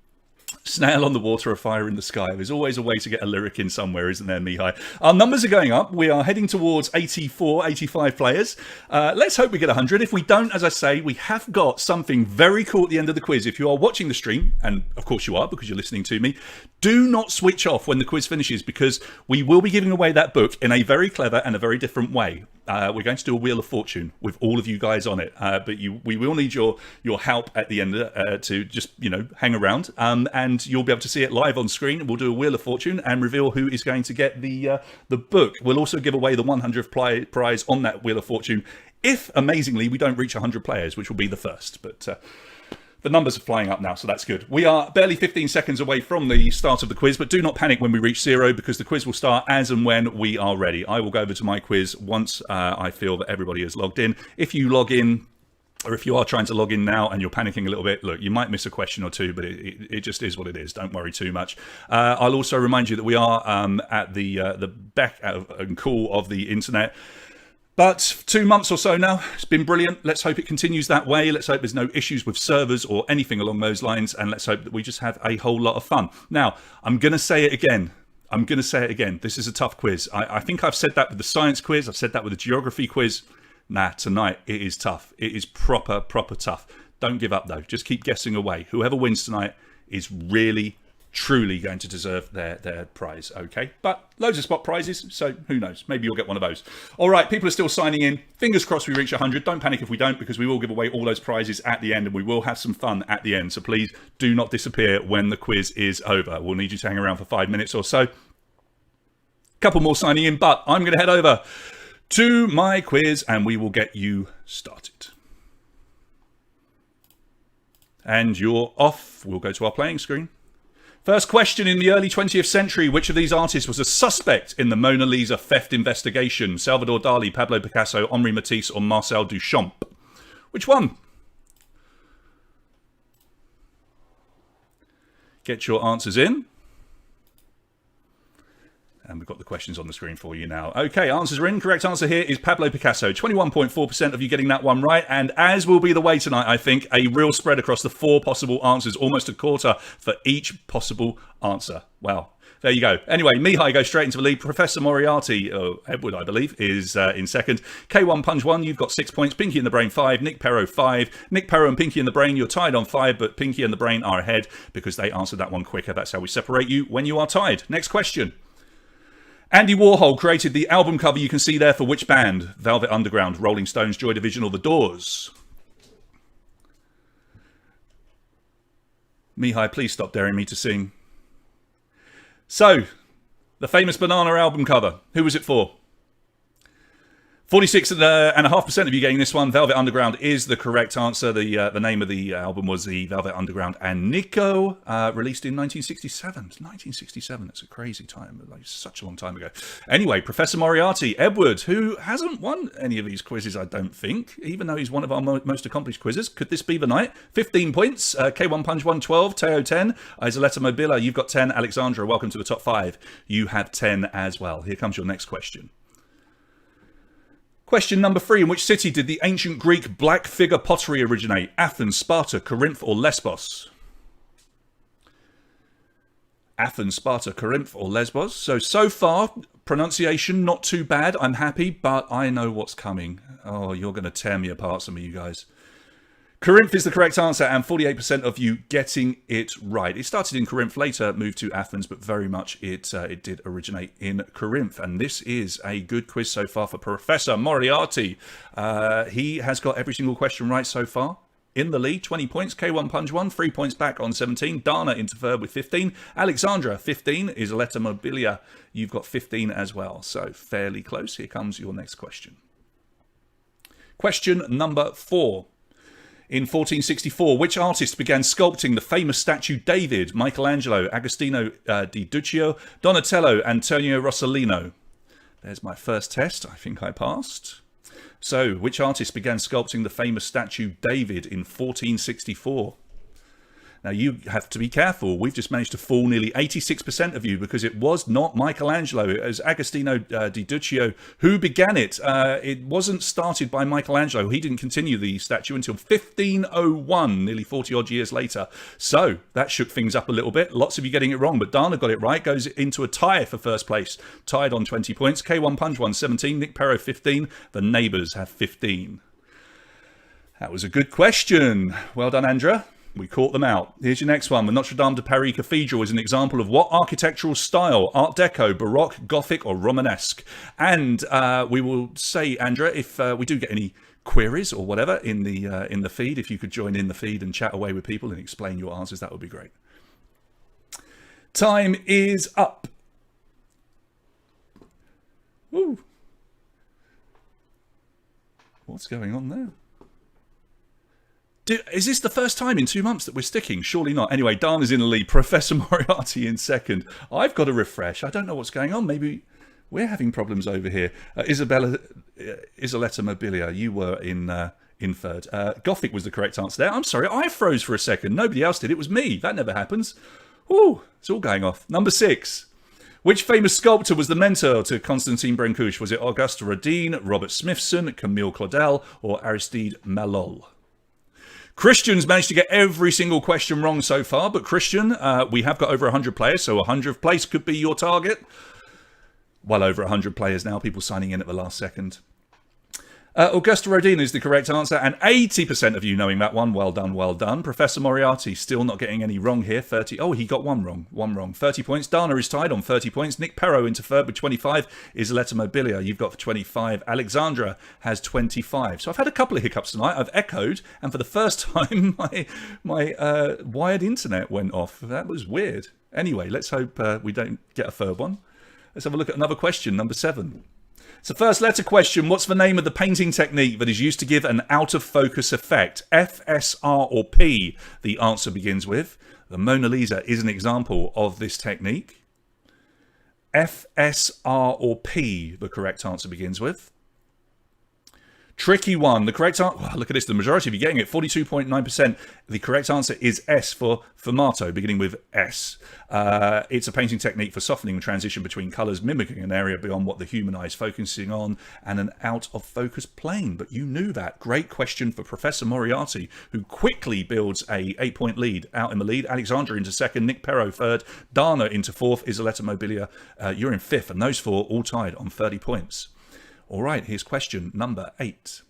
Snail on the water, a fire in the sky. There's always a way to get a lyric in somewhere, isn't there, Mihai? Our numbers are going up. We are heading towards 84, 85 players. Let's hope we get 100. If we don't, as I say, we have got something very cool at the end of the quiz. If you are watching the stream, and of course you are because you're listening to me, do not switch off when the quiz finishes, because we will be giving away that book in a very clever and a very different way. We're going to do a Wheel of Fortune with all of you guys on it, but we will need your help at the end to just hang around, and you'll be able to see it live on screen. We'll do a Wheel of Fortune and reveal who is going to get the book. We'll also give away the 100th prize on that Wheel of Fortune if, amazingly, we don't reach 100 players, which will be the first. But the numbers are flying up now, so that's good. We are barely 15 seconds away from the start of the quiz, but do not panic when we reach 0, because the quiz will start as and when we are ready. I will go over to my quiz once I feel that everybody is logged in. If you log in, or if you are trying to log in now and you're panicking a little bit, look, you might miss a question or two, but it just is what it is. Don't worry too much. I'll also remind you that we are at the beck and call of the internet. But 2 months or so now, it's been brilliant. Let's hope it continues that way. Let's hope there's no issues with servers or anything along those lines. And let's hope that we just have a whole lot of fun. Now, I'm going to say it again. This is a tough quiz. I think I've said that with the science quiz. I've said that with the geography quiz. Nah, tonight it is tough. It is proper tough. Don't give up, though. Just keep guessing away. Whoever wins tonight is really, truly going to deserve their prize, okay? But loads of spot prizes, so who knows? Maybe you'll get one of those. All right, people are still signing in. Fingers crossed we reach 100. Don't panic if we don't, because we will give away all those prizes at the end, and we will have some fun at the end. So please do not disappear when the quiz is over. We'll need you to hang around for 5 minutes or so. Couple more signing in, but I'm going to head over to my quiz, and we will get you started. And you're off. We'll go to our playing screen. First question: in the early 20th century, which of these artists was a suspect in the Mona Lisa theft investigation? Salvador Dali, Pablo Picasso, Henri Matisse, or Marcel Duchamp? Which one? Get your answers in. And we've got the questions on the screen for you now. Okay, answers are in. Correct answer here is Pablo Picasso. 21.4% of you getting that one right. And as will be the way tonight, I think, a real spread across the 4 possible answers. Almost a quarter for each possible answer. Wow. There you go. Anyway, Mihai goes straight into the lead. Professor Moriarty, Edward, I believe, is in second. K1 Punch 1, you've got 6 points. Pinky and the Brain 5. Nick Perro 5. Nick Perro and Pinky and the Brain, you're tied on 5, but Pinky and the Brain are ahead because they answered that one quicker. That's how we separate you when you are tied. Next question. Andy Warhol created the album cover you can see there for which band? Velvet Underground, Rolling Stones, Joy Division, or The Doors? Mihai, please stop daring me to sing. So, the famous Banana album cover, who was it for? 46.5% of you getting this one. Velvet Underground is the correct answer. The name of the album was the Velvet Underground and Nico, released in 1967. 1967, that's a crazy time, like such a long time ago. Anyway, Professor Moriarty, Edward, who hasn't won any of these quizzes, I don't think, even though he's one of our most accomplished quizzes. Could this be the night? 15 points. K1 Punch 1, 12. Teo 10. Isoletta Mobila, you've got 10. Alexandra, welcome to the top 5. You have 10 as well. Here comes your next question. Question number 3. In which city did the ancient Greek black figure pottery originate? Athens, Sparta, Corinth, or Lesbos? Athens, Sparta, Corinth, or Lesbos? So far, pronunciation not too bad. I'm happy, but I know what's coming. Oh, you're going to tear me apart, some of you guys. Corinth is the correct answer, and 48% of you getting it right. It started in Corinth, later moved to Athens, but very much it did originate in Corinth. And this is a good quiz so far for Professor Moriarty. He has got every single question right so far. In the lead, 20 points. K1 Punch 1, 3 points back on 17. Dana into third with 15. Alexandra, 15. Isoletta Mobilia, you've got 15 as well. So fairly close. Here comes your next question. Question number 4. In 1464, which artist began sculpting the famous statue David? Michelangelo, Agostino di Duccio, Donatello, Antonio Rossellino. There's my first test. I think I passed. So, which artist began sculpting the famous statue David in 1464? Now, you have to be careful. We've just managed to fool nearly 86% of you because it was not Michelangelo. It was Agostino di Duccio who began it. It wasn't started by Michelangelo. He didn't continue the statue until 1501, nearly 40-odd years later. So, that shook things up a little bit. Lots of you getting it wrong, but Dana got it right. Goes into a tie for first place. Tied on 20 points. K1 Punch 1, 17. Nick Perro, 15. The neighbours have 15. That was a good question. Well done, Andrea. We caught them out. Here's your next one. The Notre Dame de Paris Cathedral is an example of what architectural style? Art Deco, Baroque, Gothic, or Romanesque? And we will say, Andrea, if we do get any queries or whatever in the feed, if you could join in the feed and chat away with people and explain your answers, that would be great. Time is up. Woo. What's going on there? Is this the first time in 2 months that we're sticking? Surely not. Anyway, Dana's in the lead. Professor Moriarty in second. I've got to refresh. I don't know what's going on. Maybe we're having problems over here. Isoletta Mobilia, you were in third. Gothic was the correct answer there. I'm sorry, I froze for a second. Nobody else did. It was me. That never happens. Ooh, it's all going off. Number 6. Which famous sculptor was the mentor to Constantine Brancusi? Was it Auguste Rodin, Robert Smithson, Camille Claudel, or Aristide Malol? Christian's managed to get every single question wrong so far, but Christian, we have got over 100 players, so 100th place could be your target. Well over 100 players now, people signing in at the last second. Auguste Rodin is the correct answer, and 80% of you knowing that one. Well done, well done. Professor Moriarty still not getting any wrong here. 30. Oh, he got one wrong. 30 points. Dana is tied on 30 points. Nick Perro into third with 25. Isoletta Mobilia, you've got 25. Alexandra has 25. So I've had a couple of hiccups tonight. I've echoed, and for the first time, my wired internet went off. That was weird. Anyway, let's hope we don't get a third one. Let's have a look at another question, number 7. It's a first letter question. What's the name of the painting technique that is used to give an out-of-focus effect? F, S, R, or P? The answer begins with. The Mona Lisa is an example of this technique. F, S, R, or P? The correct answer begins with. Tricky one. The correct answer, oh, look at this, the majority of you getting it, 42.9%. The correct answer is S for fumato, beginning with S. It's a painting technique for softening the transition between colours, mimicking an area beyond what the human eye is focusing on, and an out-of-focus plane. But you knew that. Great question for Professor Moriarty, who quickly builds a 8-point lead. Out in the lead, Alexandra into second, Nick Perro third, Dana into fourth, Isoletta Mobilia, you're in fifth, and those four all tied on 30 points. All right, here's question number 8.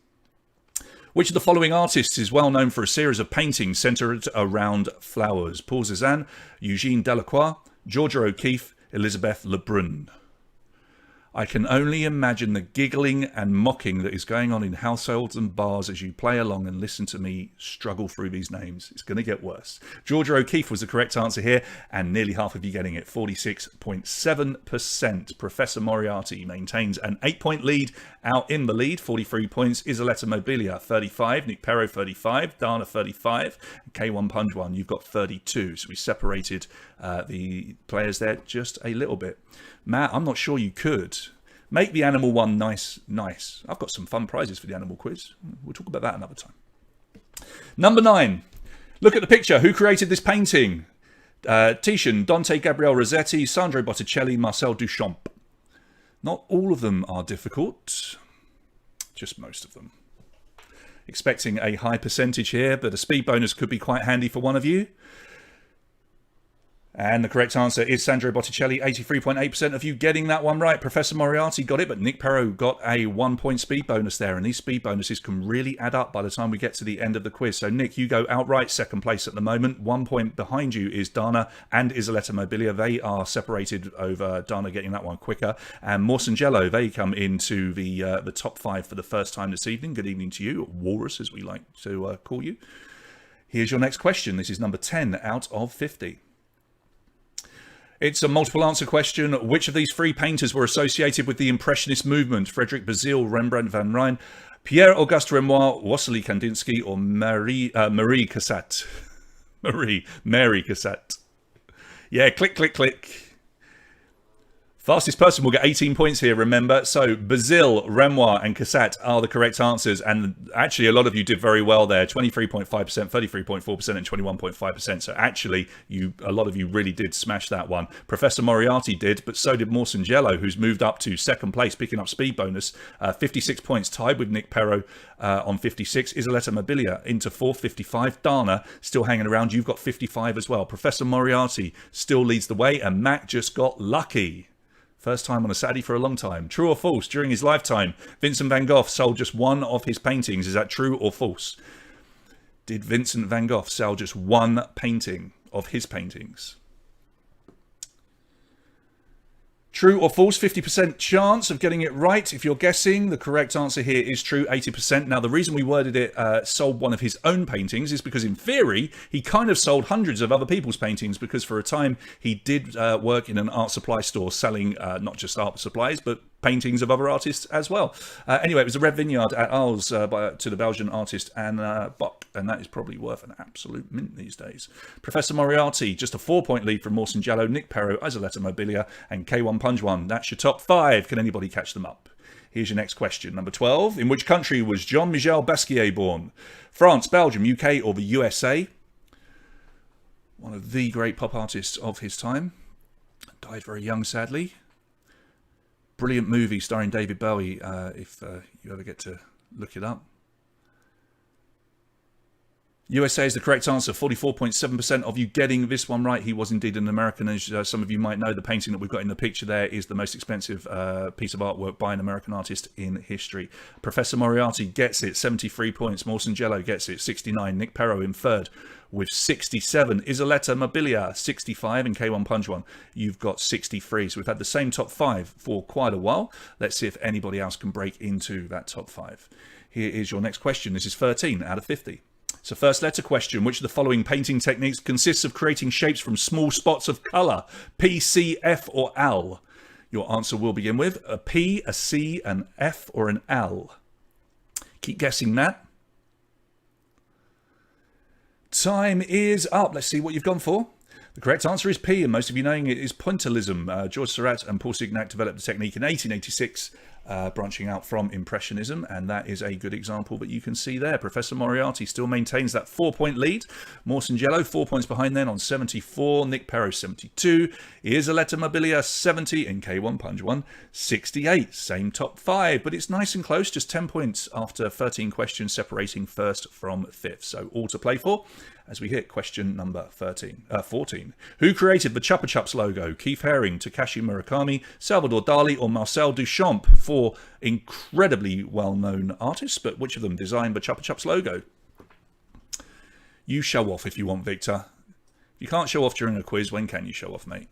Which of the following artists is well known for a series of paintings centered around flowers? Paul Cézanne, Eugene Delacroix, Georgia O'Keeffe, Elizabeth Lebrun. I can only imagine the giggling and mocking that is going on in households and bars as you play along and listen to me struggle through these names. It's going to get worse. Georgia O'Keeffe was the correct answer here, and nearly half of you getting it, 46.7%. Professor Moriarty maintains an 8-point lead. Out in the lead, 43 points. Isoletta Mobilia, 35. Nick Perro, 35. Dana, 35. K1 Punch 1, you've got 32. So we separated the players there just a little bit. Matt, I'm not sure you could. Make the animal one nice. I've got some fun prizes for the animal quiz. We'll talk about that another time. Number 9. Look at the picture. Who created this painting? Titian, Dante Gabriel Rossetti, Sandro Botticelli, Marcel Duchamp. Not all of them are difficult. Just most of them. Expecting a high percentage here, but a speed bonus could be quite handy for one of you. And the correct answer is Sandro Botticelli, 83.8% of you getting that one right. Professor Moriarty got it, but Nick Perro got a 1 point speed bonus there. And these speed bonuses can really add up by the time we get to the end of the quiz. So, Nick, you go outright second place at the moment. 1 point behind you is Dana and Isoletta Mobilia. They are separated over Dana getting that one quicker. And Morsangello, they come into the top 5 for the first time this evening. Good evening to you, Walrus, as we like to call you. Here's your next question. This is number 10 out of 50. It's a multiple answer question. Which of these 3 painters were associated with the Impressionist movement? Frederick Bazille, Rembrandt van Rijn, Pierre-Auguste Renoir, Wassily Kandinsky, or Marie Cassatt? Mary Cassatt. Yeah, click, click, click. Fastest person will get 18 points here, remember. So Bazille, Renoir and Cassatt are the correct answers. And actually, a lot of you did very well there. 23.5%, 33.4% and 21.5%. So actually, a lot of you really did smash that one. Professor Moriarty did, but so did Morsangello, who's moved up to second place, picking up speed bonus. 56 points, tied with Nick Perro on 56. Isoletta Mobilia into 4th, 55. Dana still hanging around. You've got 55 as well. Professor Moriarty still leads the way. And Mac just got lucky. First time on a Saturday for a long time. True or false? During his lifetime, Vincent van Gogh sold just one of his paintings. Is that true or false? Did Vincent van Gogh sell just one painting of his paintings? True or false? 50% chance of getting it right. If you're guessing, the correct answer here is true, 80%. Now, the reason we worded it sold one of his own paintings is because, in theory, he kind of sold hundreds of other people's paintings, because for a time he did work in an art supply store selling not just art supplies, but paintings of other artists as well. Anyway, it was a Red Vineyard at Arles to the Belgian artist Anne Bock, and that is probably worth an absolute mint these days. Professor Moriarty, just a 4-point lead from Morsangello, Nick Perro, Isoletta Mobilia, and K1 Punjwan. That's your top 5. Can anybody catch them up? Here's your next question. Number 12. In which country was Jean-Michel Basquiat born? France, Belgium, UK, or the USA? One of the great pop artists of his time. Died very young, sadly. Brilliant movie starring David Bowie, if you ever get to look it up. USA is the correct answer. 44.7% of you getting this one right. He was indeed an American. As some of you might know, the painting that we've got in the picture there is the most expensive piece of artwork by an American artist in history. Professor Moriarty gets it, 73 points. Morsangello gets it, 69. Nick Perro in third with 67. Isoletta Mobilia, 65. And K1 Punjwan, you've got 63. So we've had the same top 5 for quite a while. Let's see if anybody else can break into that top 5. Here is your next question. This is 13 out of 50. So first letter question, which of the following painting techniques consists of creating shapes from small spots of colour? P, C, F or L? Your answer will begin with a P, a C, an F or an L. Keep guessing that. Time is up. Let's see what you've gone for. The correct answer is P, and most of you knowing it is pointillism. Georges Seurat and Paul Signac developed the technique in 1886, branching out from Impressionism, and that is a good example that you can see there. Professor Moriarty still maintains that 4-point lead. Morsangello 4 points behind then on 74. Nick Perro 72. Isoletta Mobilia 70, and K1 Punjwan 68. Same top 5, but it's nice and close. Just 10 points after 13 questions, separating first from fifth. So all to play for as we hit question number 14. Who created the Chupa Chups logo? Keith Haring, Takashi Murakami, Salvador Dali, or Marcel Duchamp? 4 incredibly well-known artists, but which of them designed the Chupa Chups logo? You show off if you want, Victor. If you can't show off during a quiz, when can you show off, mate?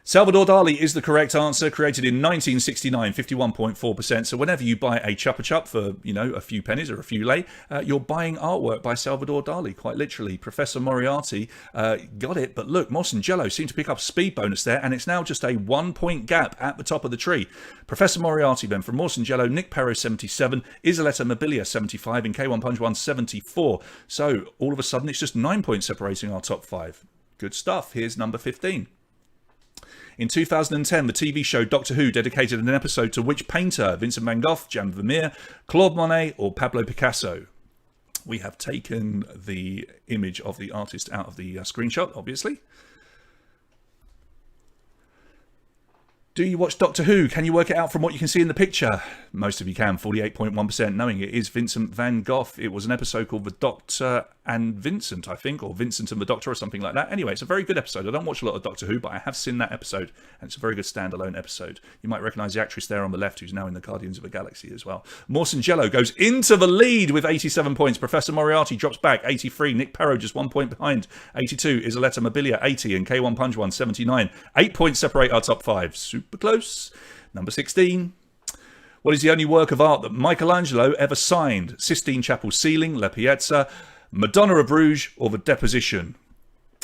Salvador Dali is the correct answer, created in 1969, 51.4%. So whenever you buy a Chupa Chup for, a few pennies or a few lei, you're buying artwork by Salvador Dali, quite literally. Professor Moriarty got it, but look, Morsangello seemed to pick up a speed bonus there, and it's now just a 1-point gap at the top of the tree. Professor Moriarty then from Morsangello, Nick Perro 77, Isoletta Mobilia 75, and K1 Punjwan 74. So all of a sudden, it's just 9 points separating our top 5. Good stuff. Here's number 15. In 2010, the TV show Doctor Who dedicated an episode to which painter? Vincent van Gogh, Jan Vermeer, Claude Monet, or Pablo Picasso? We have taken the image of the artist out of the screenshot, obviously. Do you watch Doctor Who? Can you work it out from what you can see in the picture? Most of you can, 48.1%, knowing it is Vincent van Gogh. It was an episode called The Doctor and Vincent, I think, or Vincent and the Doctor or something like that. Anyway, it's a very good episode. I don't watch a lot of Doctor Who, but I have seen that episode, and it's a very good standalone episode. You might recognise the actress there on the left, who's now in the Guardians of the Galaxy as well. Morsingello goes into the lead with 87 points. Professor Moriarty drops back, 83. Nick Perro just 1 point behind, 82. Isoletta Mobilia, 80. And K1 Punjwan, 79. 8 points separate our top 5. Super close. Number 16. What is the only work of art that Michelangelo ever signed? Sistine Chapel ceiling, La Piazza, Madonna of Bruges, or The Deposition?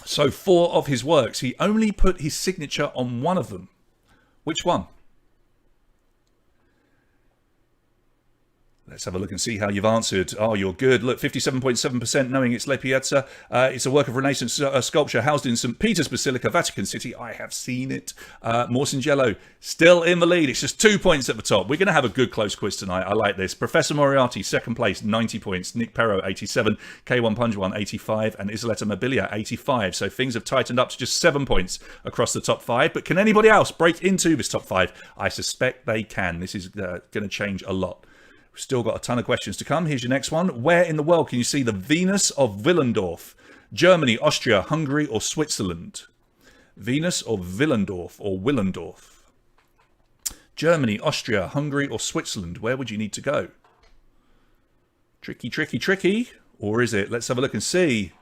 So 4 of his works. He only put his signature on one of them. Which one? Let's have a look and see how you've answered. Oh, you're good. Look, 57.7% knowing it's La Piazza. It's a work of Renaissance sculpture housed in St. Peter's Basilica, Vatican City. I have seen it. Morsingello still in the lead. It's just 2 points at the top. We're going to have a good close quiz tonight. I like this. Professor Moriarty, second place, 90 points. Nick Perro, 87. K1 Punjwan, 85. And Isoletta Mobilia, 85. So things have tightened up to just 7 points across the top 5. But can anybody else break into this top 5? I suspect they can. This is going to change a lot. We've still got a ton of questions to come. Here's your next one. Where in the world can you see the Venus of Willendorf? Germany, Austria, Hungary, or Switzerland? Venus of Willendorf or Willendorf? Germany, Austria, Hungary, or Switzerland? Where would you need to go? Tricky, tricky, tricky. Or is it? Let's have a look and see.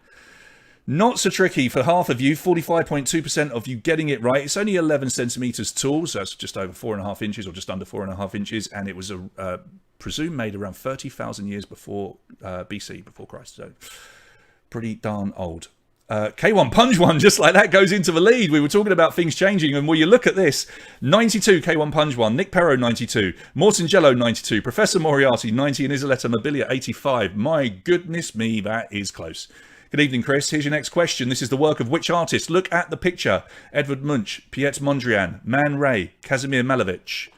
Not so tricky for half of you. 45.2% of you getting it right. It's only 11 centimetres tall, so that's just over 4.5 inches or just under 4.5 inches. And it was presumed made around 30,000 years before BC, before Christ. So pretty darn old. K1 Punjwan, just like that, goes into the lead. We were talking about things changing, and will you look at this? 92 K1 Punjwan, Nick Perro 92, Morsingello 92, Professor Moriarty 90, and Isoletta Mobilia 85. My goodness me, that is close. Good evening, Chris. Here's your next question. This is the work of which artist? Look at the picture. Edvard Munch, Piet Mondrian, Man Ray, Kazimir Malevich.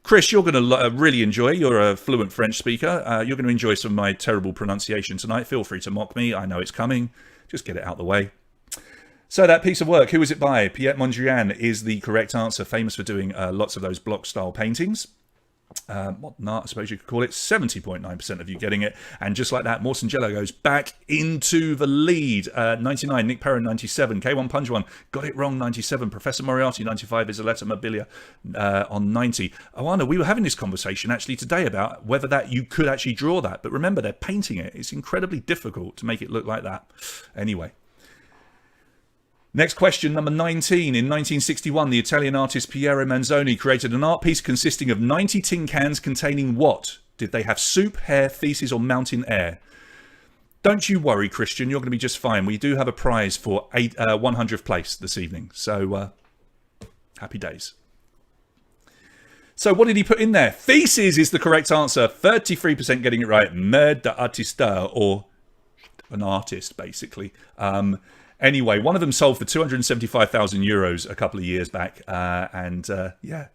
Chris, you're going to really enjoy. You're a fluent French speaker. You're going to enjoy some of my terrible pronunciation tonight. Feel free to mock me. I know it's coming. Just get it out the way. So that piece of work, who is it by? Piet Mondrian is the correct answer. Famous for doing lots of those block-style paintings. What art, I suppose you could call it. 70.9% of you getting it. And just like that, Morsingello goes back into the lead. 99, Nick Perro 97, K1 Punjwan got it wrong, 97, Professor Moriarty 95, Isoletta Mobilia on 90. Oana, we were having this conversation actually today about whether that you could actually draw that. But remember, they're painting it. It's incredibly difficult to make it look like that. Anyway. Next question, number 19. In 1961, the Italian artist Piero Manzoni created an art piece consisting of 90 tin cans containing what? Did they have soup, hair, feces, or mountain air? Don't you worry, Christian. You're going to be just fine. We do have a prize for 100th place this evening. So, happy days. So what did he put in there? Feces is the correct answer. 33% getting it right. Merde d'artista, or an artist, basically. Anyway, one of them sold for 275,000 euros a couple of years back. Yeah,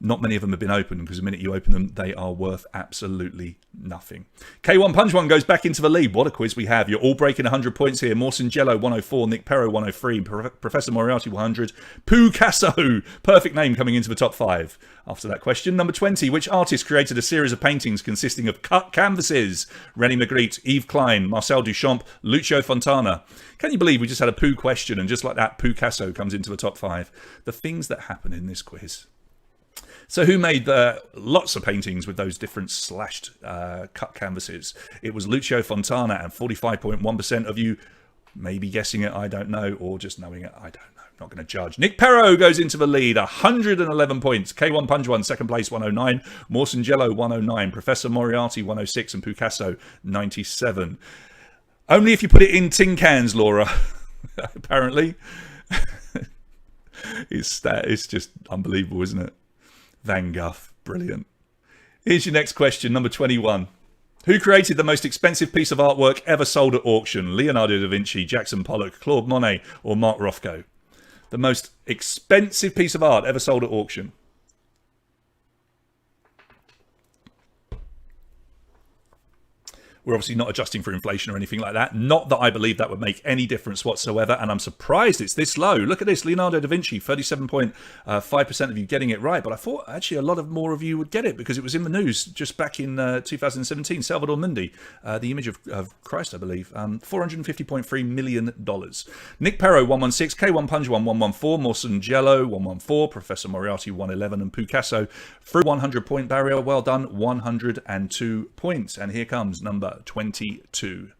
not many of them have been opened because the minute you open them, they are worth absolutely nothing. K1 Punjwan goes back into the lead. What a quiz we have. You're all breaking 100 points here. Morsingello 104, Nick Perro 103, Professor Moriarty 100, Picasso, perfect name, coming into the top 5. After that question, number 20, which artist created a series of paintings consisting of cut canvases? René Magritte, Yves Klein, Marcel Duchamp, Lucio Fontana. Can you believe we just had a poo question and just like that, Picasso comes into the top 5? The things that happen in this quiz. So who made lots of paintings with those different slashed cut canvases? It was Lucio Fontana, and 45.1% of you maybe guessing it, I don't know, or just knowing it, I don't know. Not going to judge. Nick Perro goes into the lead, 111 points. K1 Punjwan, second place, 109. Morsingello, 109. Professor Moriarty, 106. And Picasso, 97. Only if you put it in tin cans, Laura, apparently. It's just unbelievable, isn't it? Van Gogh, brilliant. Here's your next question, number 21. Who created the most expensive piece of artwork ever sold at auction? Leonardo da Vinci, Jackson Pollock, Claude Monet, or Mark Rothko? The most expensive piece of art ever sold at auction. We're obviously not adjusting for inflation or anything like that. Not that I believe that would make any difference whatsoever, and I'm surprised it's this low. Look at this, Leonardo da Vinci, 37.5% of you getting it right, but I thought actually a lot more of you would get it because it was in the news just back in 2017. Salvador Mundi, the image of Christ, I believe, $450.3 million. Nick Perro, 116, K1 Punj 114, Morson Jello, 114, Professor Moriarty, 111, and Pucasso through 100-point barrier. Well done, 102 points. And here comes number 22.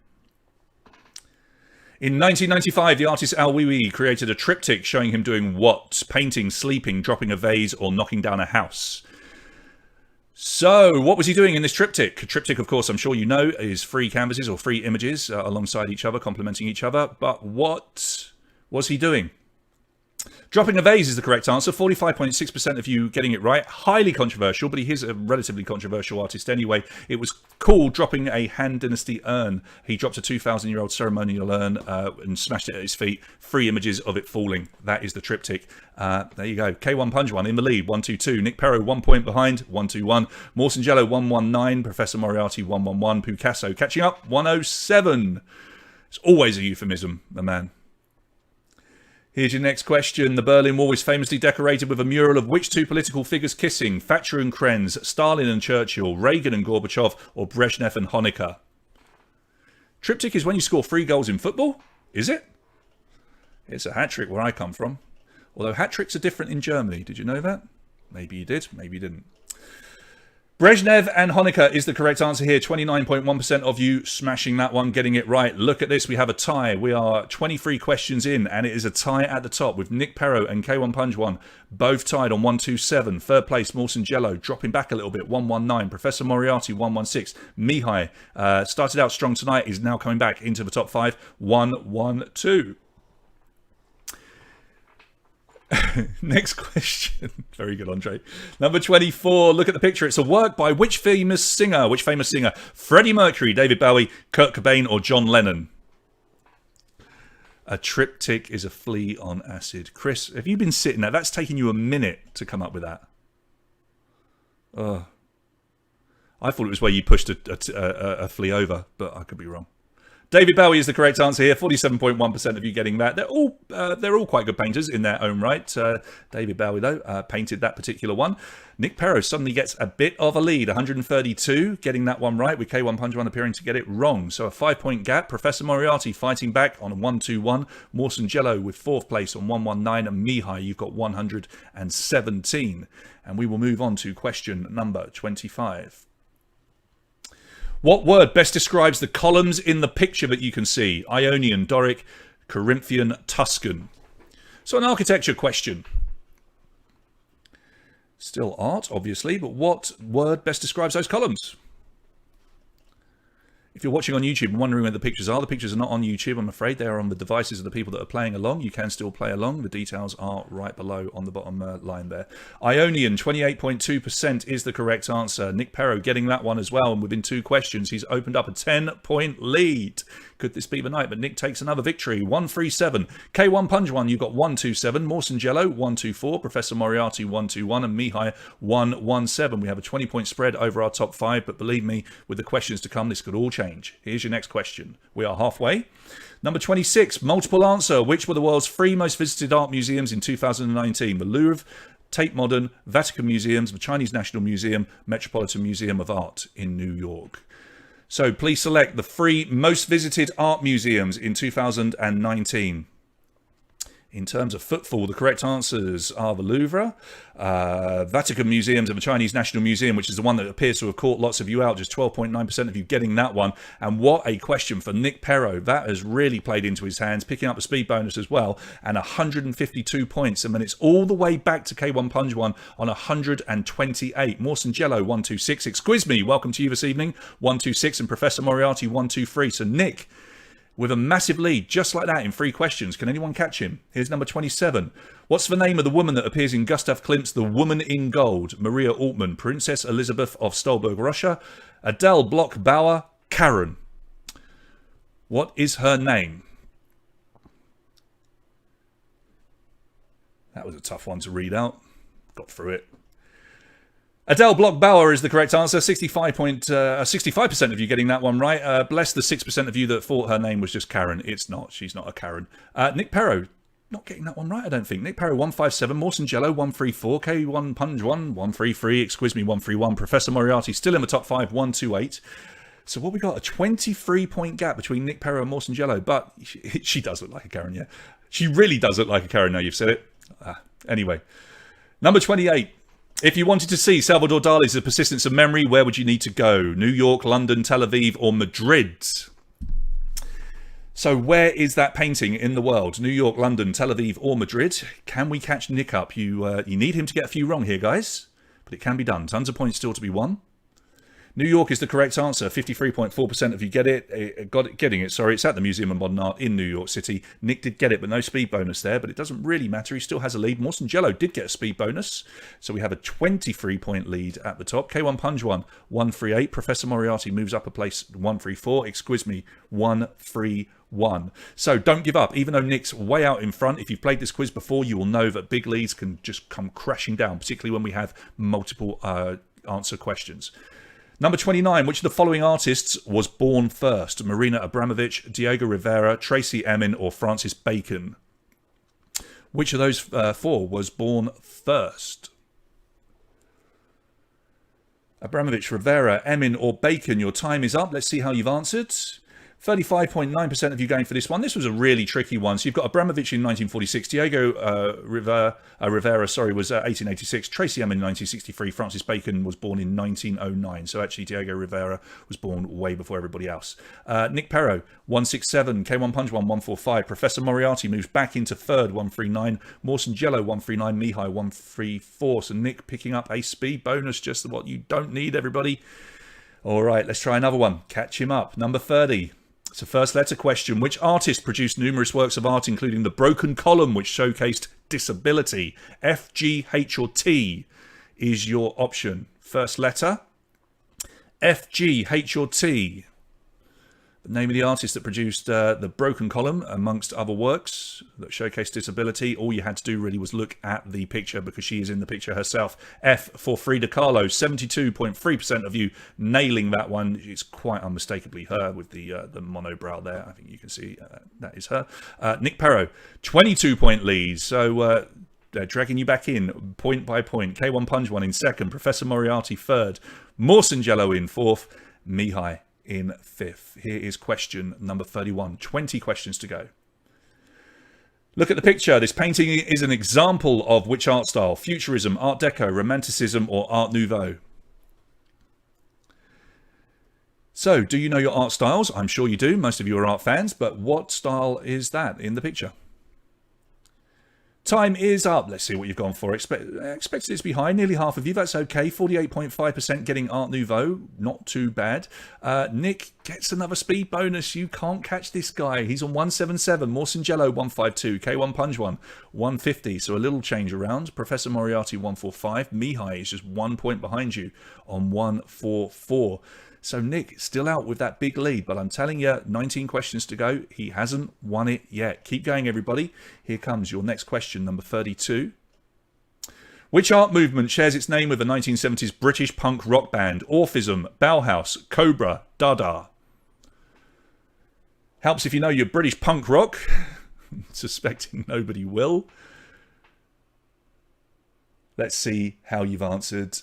In 1995, the artist Al Wiwi created a triptych showing him doing what? Painting, sleeping, dropping a vase, or knocking down a house. So, what was he doing in this triptych? A triptych, of course, I'm sure you know, is three canvases or three images alongside each other, complementing each other. But what was he doing? Dropping a vase is the correct answer. 45.6% of you getting it right. Highly controversial, but he is a relatively controversial artist anyway. It was called dropping a Han Dynasty urn. He dropped a 2,000-year-old ceremonial urn and smashed it at his feet. 3 images of it falling. That is the triptych. There you go. K1 Punj 1 in the lead, 122. Nick Perro 1 point behind, 121. Morson Jello 119. Professor Moriarty 111. Pucasso catching up, 107. It's always a euphemism, my man. Here's your next question. The Berlin Wall is famously decorated with a mural of which two political figures kissing? Thatcher and Krenz, Stalin and Churchill, Reagan and Gorbachev, or Brezhnev and Honecker? Triptych is when you score 3 goals in football? Is it? It's a hat-trick where I come from. Although hat-tricks are different in Germany. Did you know that? Maybe you did, maybe you didn't. Brezhnev and Honecker is the correct answer here. 29.1% of you smashing that one, getting it right. Look at this. We have a tie. We are 23 questions in, and it is a tie at the top with Nick Perro and K1 Punj 1 both tied on 127. Third place, Morson Jello dropping back a little bit, 119. Professor Moriarty, 116. Mihai started out strong tonight, is now coming back into the top 5, 112. Next question. Very good, Andre. Number 24. Look at the picture. It's a work by which famous singer? Which famous singer? Freddie Mercury, David Bowie, Kurt Cobain, or John Lennon? A triptych is a flea on acid. Chris, have you been sitting there? That's taken you a minute to come up with that. I thought it was where you pushed a flea over, but I could be wrong. David Bowie is the correct answer here. 47.1% of you getting that. They're all quite good painters in their own right. David Bowie, though, painted that particular one. Nick Perro suddenly gets a bit of a lead. 132, getting that one right, with K1 Punj 1 appearing to get it wrong. So a 5-point gap. Professor Moriarty fighting back on 121. Morson Jello with 4th place on 119. And Mihai, you've got 117. And we will move on to question number 25. What word best describes the columns in the picture that you can see? Ionian, Doric, Corinthian, Tuscan. So an architecture question. Still art, obviously, but what word best describes those columns? If you're watching on YouTube and wondering where the pictures are not on YouTube, I'm afraid. They are on the devices of the people that are playing along. You can still play along. The details are right below on the bottom line there. Ionian, 28.2% is the correct answer. Nick Perro getting that one as well. And within 2 questions, he's opened up a 10-point lead. Could this be the night? But Nick takes another victory. 137. K1 Punj 1, you've got 127. Morson Jello, 124. Professor Moriarty, 121. And Mihai, 117. We have a 20-point spread over our top 5. But believe me, with the questions to come, this could all change. Here's your next question. We are halfway. Number 26, multiple answer. Which were the world's 3 most visited art museums in 2019? The Louvre, Tate Modern, Vatican Museums, the Chinese National Museum, Metropolitan Museum of Art in New York. So please select the 3 most visited art museums in 2019. In terms of footfall, the correct answers are the Louvre, Vatican Museums, and the Chinese National Museum, which is the one that appears to have caught lots of you out. Just 12.9% of you getting that one. And what a question for Nick Perro. That has really played into his hands, picking up a speed bonus as well, and 152 points. And then it's all the way back to K1 Punj 1 on 128. Morson Jello, 126. Excuse me, welcome to you this evening, 126. And Professor Moriarty, 123. So Nick, with a massive lead, just like that, in 3 questions. Can anyone catch him? Here's number 27. What's the name of the woman that appears in Gustav Klimt's The Woman in Gold? Maria Altman, Princess Elizabeth of Stolberg, Russia, Adele Bloch-Bauer, Karen. What is her name? That was a tough one to read out. Got through it. Adele Block-Bauer is the correct answer. 65% of you getting that one right. Bless the 6% of you that thought her name was just Karen. It's not. She's not a Karen. Nick Perro, not getting that one right, I don't think. Nick Perro, 157. Mawson Jello, 134. K1 Punj 133. Exquise Me, 131. Professor Moriarty still in the top 5, 128. So what we got? A 23-point gap between Nick Perro and Mawson Jello. But she does look like a Karen, yeah. She really does look like a Karen now you've said it. Anyway. Number 28. If you wanted to see Salvador Dali's The Persistence of Memory, where would you need to go? New York, London, Tel Aviv, or Madrid? So where is that painting in the world? New York, London, Tel Aviv, or Madrid? Can we catch Nick up? You need him to get a few wrong here, guys. But it can be done. Tons of points still to be won. New York is the correct answer. 53.4% of you getting it. Sorry, it's at the Museum of Modern Art in New York City. Nick did get it, but no speed bonus there. But it doesn't really matter. He still has a lead. Mawson Jello did get a speed bonus. So we have a 23-point lead at the top. K1 Punj 138. Professor Moriarty moves up a place, 134. Exquise Me, 131. So don't give up. Even though Nick's way out in front, if you've played this quiz before, you will know that big leads can just come crashing down, particularly when we have multiple answer questions. Number 29, which of the following artists was born first? Marina Abramovic, Diego Rivera, Tracy Emin, or Francis Bacon? Which of those four was born first? Abramovic, Rivera, Emin, or Bacon? Your time is up. Let's see how you've answered. 35.9% of you going for this one. This was a really tricky one. So you've got Abramovic in 1946, Diego Rivera was 1886, Tracy Emin in 1963, Francis Bacon was born in 1909. So actually Diego Rivera was born way before everybody else. Nick Perro, 167, K1 Punj 145, Professor Moriarty moves back into third, 139, Mawson Jello 139, Mihai 134. So Nick picking up a speed bonus, just what you don't need, everybody. All right, let's try another one. Catch him up. Number 30. It's a first letter question. Which artist produced numerous works of art, including The Broken Column, which showcased disability? F, G, H, or T is your option. First letter. F, G, H, or T. The name of the artist that produced The Broken Column, amongst other works that showcase disability. All you had to do really was look at the picture, because she is in the picture herself. F for Frida Kahlo. 72.3% of you nailing that one. It's quite unmistakably her with the monobrow there. I think you can see that is her. Nick Perro, 22-point lead. So they're dragging you back in point by point. K1 Punj 1 in second. Professor Moriarty third. Mawson Jello in fourth. Mihai in fifth. Here is question number 31. 20 questions to go. Look at the picture. This painting is an example of which art style? Futurism, Art Deco, Romanticism, or Art Nouveau? So, do you know your art styles? I'm sure you do. Most of you are art fans, but what style is that in the picture? Time is up. Let's see what you've gone for. Expected it to be high. Nearly half of you. That's okay. 48.5% getting Art Nouveau. Not too bad. Nick gets another speed bonus. You can't catch this guy. He's on 177. Mawson Jello 152. K1 Punj 150. So a little change around. Professor Moriarty 145. Mihai is just 1 point behind you on 144. So Nick still out with that big lead, but I'm telling you, 19 questions to go. He hasn't won it yet. Keep going, everybody. Here comes your next question, number 32. Which art movement shares its name with the 1970s British punk rock band? Orphism, Bauhaus, Cobra, Dada. Helps if you know your British punk rock. Suspecting nobody will. Let's see how you've answered.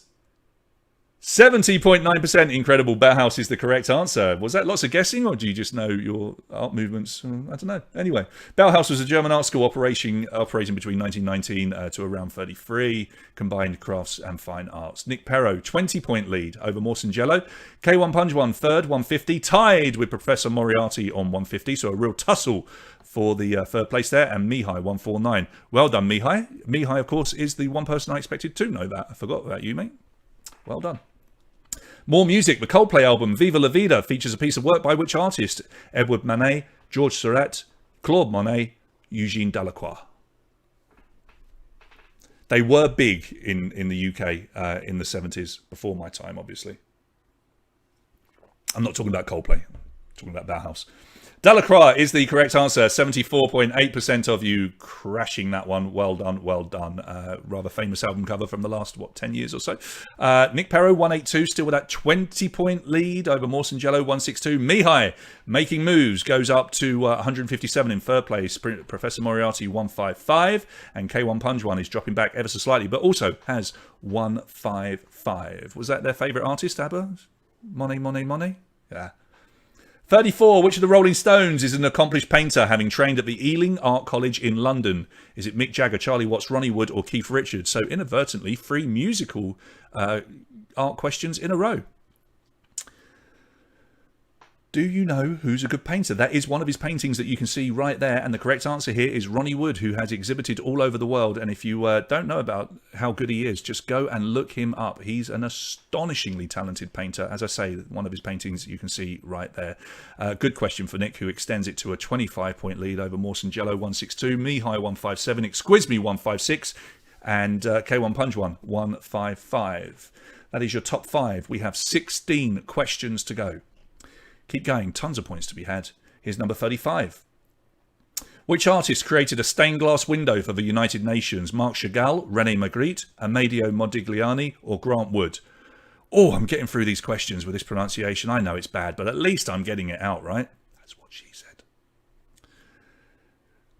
70.9%. Incredible. Bauhaus is the correct answer. Was that lots of guessing, or do you just know your art movements? I don't know. Anyway, Bauhaus was a German art school operating between 1919 to around 33, combined crafts and fine arts. Nick Perro, 20-point lead over Mawson Jello. K1 Punj 1 third, 150, tied with Professor Moriarty on 150, so a real tussle for the third place there, and Mihai 149. Well done, Mihai. Mihai, of course, is the one person I expected to know that. I forgot about you, mate. Well done. More music. The Coldplay album Viva La Vida features a piece of work by which artist? Edward Manet, George Seurat, Claude Monet, Eugene Delacroix. They were big in the UK in the 70s, before my time, obviously. I'm not talking about Coldplay. I'm talking about Bauhaus. Delacroix is the correct answer. 74.8% of you crashing that one. Well done, well done. Rather famous album cover from the last, 10 years or so. Nick Perro, 182, still with that 20-point lead over Morsingello, 162. Mihai, making moves, goes up to 157 in third place. Professor Moriarty, 155. And K1 Punjwan is dropping back ever so slightly, but also has 155. Was that their favourite artist, ABBA? Monet? Yeah. 34. Which of the Rolling Stones is an accomplished painter, having trained at the Ealing Art College in London? Is it Mick Jagger, Charlie Watts, Ronnie Wood, or Keith Richards? So inadvertently, 3 musical art questions in a row. Do you know who's a good painter? That is one of his paintings that you can see right there. And the correct answer here is Ronnie Wood, who has exhibited all over the world. And if you don't know about how good he is, just go and look him up. He's an astonishingly talented painter. As I say, one of his paintings you can see right there. Good question for Nick, who extends it to a 25-point lead over Morsingello, 162. Mihai, 157. Exquisme, 156. And K1 Punjwan, 155. That is your top 5. We have 16 questions to go. Keep going, tons of points to be had. Here's number 35. Which artist created a stained glass window for the United Nations? Marc Chagall, René Magritte, Amedeo Modigliani, or Grant Wood? Oh, I'm getting through these questions with this pronunciation. I know it's bad, but at least I'm getting it out, right? That's what she said.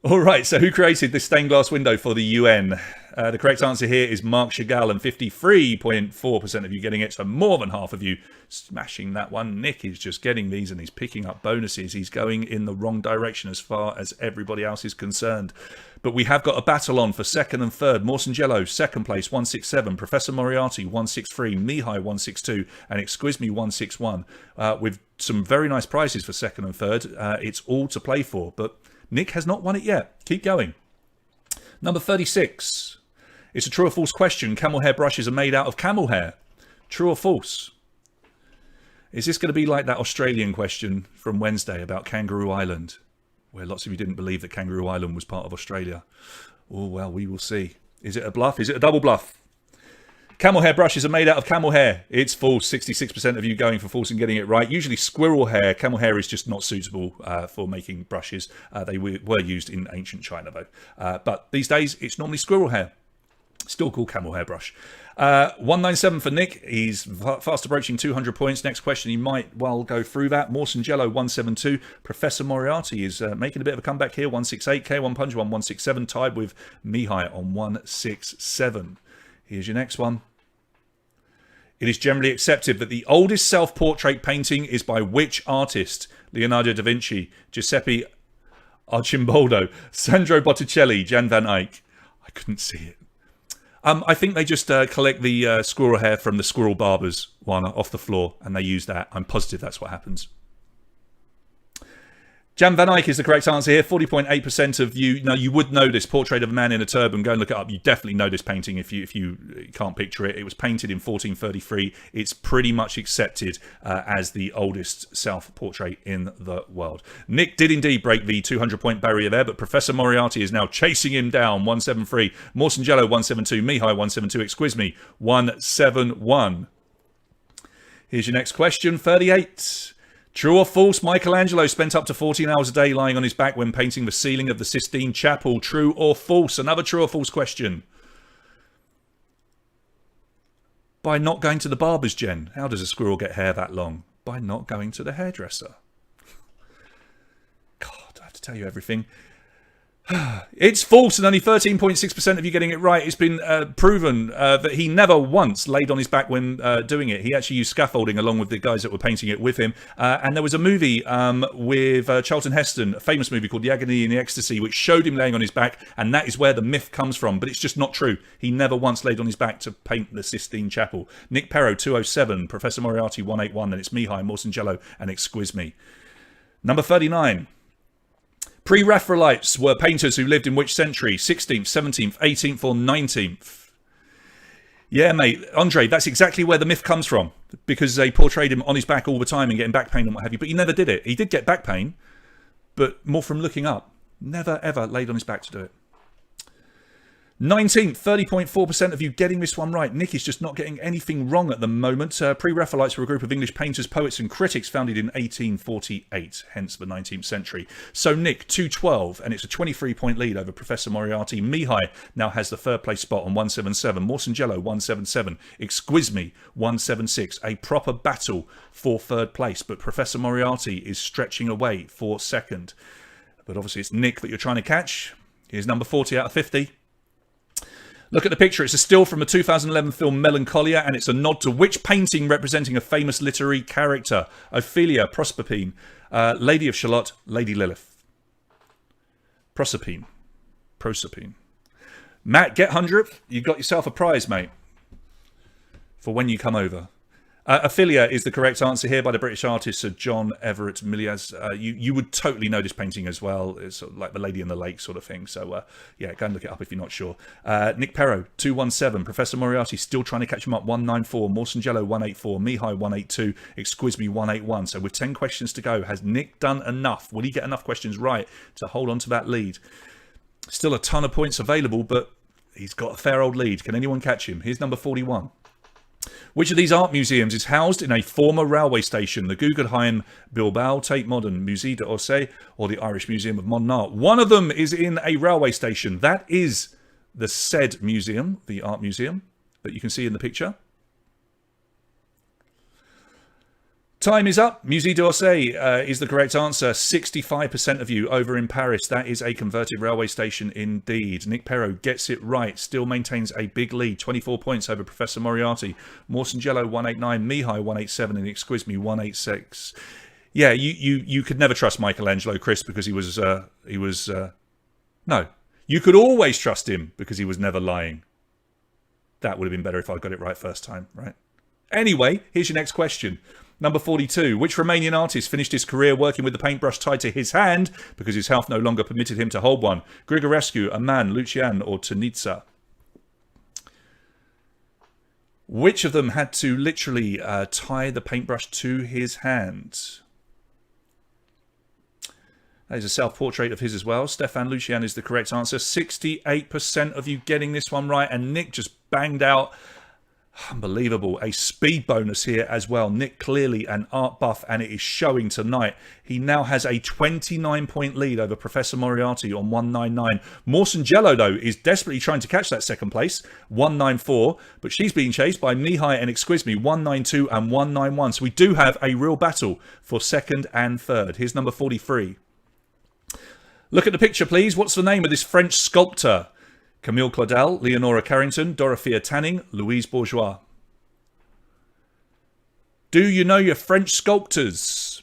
All right, so who created this stained glass window for the UN? The correct answer here is Marc Chagall, and 53.4% of you getting it, so more than half of you smashing that one. Nick is just getting these and he's picking up bonuses. He's going in the wrong direction as far as everybody else is concerned. But we have got a battle on for second and third. Morsingello, second place, 167. Professor Moriarty, 163. Mihai, 162. And Exquisme, 161. With some very nice prizes for second and third. It's all to play for, but Nick has not won it yet. Keep going. Number 36. It's a true or false question. Camel hair brushes are made out of camel hair. True or false? Is this going to be like that Australian question from Wednesday about Kangaroo Island, where lots of you didn't believe that Kangaroo Island was part of Australia? Oh, well, we will see. Is it a bluff? Is it a double bluff? Camel hair brushes are made out of camel hair. It's false. 66% of you going for false and getting it right. Usually squirrel hair. Camel hair is just not suitable for making brushes. They were used in ancient China, though. But these days, it's normally squirrel hair. Still called camel hair brush. 197 for Nick. He's fast approaching 200 points. Next question, he might well go through that. Morsingello, 172. Professor Moriarty is making a bit of a comeback here, 168. K1 Punjwan, 167. Tied with Mihai on 167. Here's your next one. It is generally accepted that the oldest self-portrait painting is by which artist? Leonardo da Vinci, Giuseppe Arcimboldo, Sandro Botticelli, Jan van Eyck. I couldn't see it. I think they just collect the squirrel hair from the squirrel barbers one off the floor, and they use that. I'm positive that's what happens. Jan van Eyck is the correct answer here. 40.8% of you. Now, you would know this portrait of a man in a turban. Go and look it up. You definitely know this painting if you can't picture it. It was painted in 1433. It's pretty much accepted as the oldest self-portrait in the world. Nick did indeed break the 200-point barrier there, but Professor Moriarty is now chasing him down. 173. Morsingello, 172. Mihai, 172. Exquisme, 171. Here's your next question. 38. True or false, Michelangelo spent up to 14 hours a day lying on his back when painting the ceiling of the Sistine Chapel. True or false? Another true or false question. By not going to the barber's, Jen. How does a squirrel get hair that long? By not going to the hairdresser. God, I have to tell you everything. It's false, and only 13.6% of you getting it right. It's been proven that he never once laid on his back when doing it. He actually used scaffolding along with the guys that were painting it with him. And there was a movie with Charlton Heston, a famous movie called The Agony and the Ecstasy, which showed him laying on his back, and that is where the myth comes from. But it's just not true. He never once laid on his back to paint the Sistine Chapel. Nick Perro, 207. Professor Moriarty, 181. Then it's Mihai, Morsingello, and Exquisme. Number 39. Pre-Raphaelites were painters who lived in which century? 16th, 17th, 18th, or 19th? Yeah, mate. Andre, that's exactly where the myth comes from. Because they portrayed him on his back all the time and getting back pain and what have you. But he never did it. He did get back pain, but more from looking up. Never, ever laid on his back to do it. 19th, 30.4% of you getting this one right. Nick is just not getting anything wrong at the moment. Pre-Raphaelites were a group of English painters, poets and critics founded in 1848, hence the 19th century. So Nick, 212, and it's a 23-point lead over Professor Moriarty. Mihai now has the third place spot on 177. Morsangello, 177. Exquisme, 176. A proper battle for third place, but Professor Moriarty is stretching away for second. But obviously it's Nick that you're trying to catch. Here's number 40 out of 50. Look at the picture. It's a still from a 2011 film Melancholia, and it's a nod to which painting representing a famous literary character? Ophelia, Proserpine, Lady of Shalott, Lady Lilith. Proserpine. Matt, get 100th. You got yourself a prize, mate, for when you come over. Ophelia is the correct answer here by the British artist Sir John Everett Millais. You would totally know this painting as well. It's sort of like the Lady in the Lake sort of thing. So, yeah, go and look it up if you're not sure. Nick Perro, 217. Professor Moriarty still trying to catch him up, 194. Morsangello, 184. Mihai, 182. Exquisme, 181. So with 10 questions to go, has Nick done enough? Will he get enough questions right to hold on to that lead? Still a ton of points available, but he's got a fair old lead. Can anyone catch him? Here's number 41. Which of these art museums is housed in a former railway station? The Guggenheim Bilbao Tate Modern, Musée d'Orsay, or the Irish Museum of Modern Art? One of them is in a railway station. That is the said museum, the art museum that you can see in the picture. Time is up. Musée d'Orsay is the correct answer. 65% of you over in Paris. That is a converted railway station indeed. Nick Perro gets it right. Still maintains a big lead. 24 points over Professor Moriarty. Morsangello, 189. Mihai, 187. And Exquisme, 186. Yeah, you could never trust Michelangelo, Chris, because he was no. You could always trust him because he was never lying. That would have been better if I got it right first time, right? Anyway, here's your next question. Number 42. Which Romanian artist finished his career working with the paintbrush tied to his hand because his health no longer permitted him to hold one? Grigorescu, Aman, Lucian, or Tăniță? Which of them had to literally tie the paintbrush to his hand? There's a self-portrait of his as well. Stefan Lucian is the correct answer. 68% of you getting this one right. And Nick just banged out, unbelievable, a speed bonus here as well. Nick clearly an art buff, and it is showing tonight. He now has a 29-point lead over Professor Moriarty on 199. Morsangello, though, is desperately trying to catch that second place, 194. But she's being chased by Mihai and Exquisme, 192 and 191. So we do have a real battle for second and third. Here's number 43. Look at the picture, please. What's the name of this French sculptor? Camille Claudel, Leonora Carrington, Dorothea Tanning, Louise Bourgeois. Do you know your French sculptors?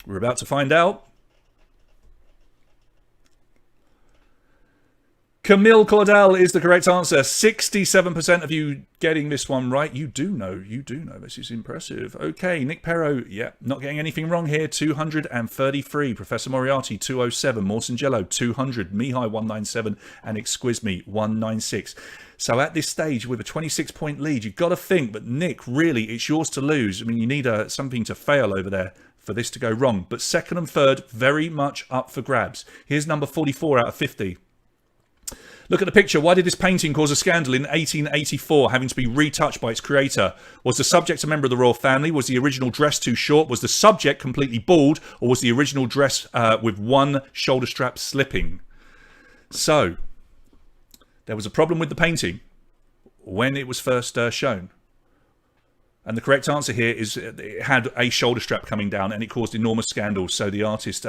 We're about to find out. Camille Claudel is the correct answer. 67% of you getting this one right. You do know. This is impressive. Okay, Nick Perro, yeah, not getting anything wrong here. 233. Professor Moriarty, 207. Morsangello, 200. Mihai, 197. And Exquisme, 196. So at this stage, with a 26-point lead, you've got to think, but Nick, really, it's yours to lose. I mean, you need something to fail over there for this to go wrong. But second and third, very much up for grabs. Here's number 44 out of 50. Look at the picture. Why did this painting cause a scandal in 1884, having to be retouched by its creator? Was the subject a member of the royal family? Was the original dress too short? Was the subject completely bald? Or was the original dress with one shoulder strap slipping? So, there was a problem with the painting when it was first shown. And the correct answer here is it had a shoulder strap coming down and it caused enormous scandal. So the artist,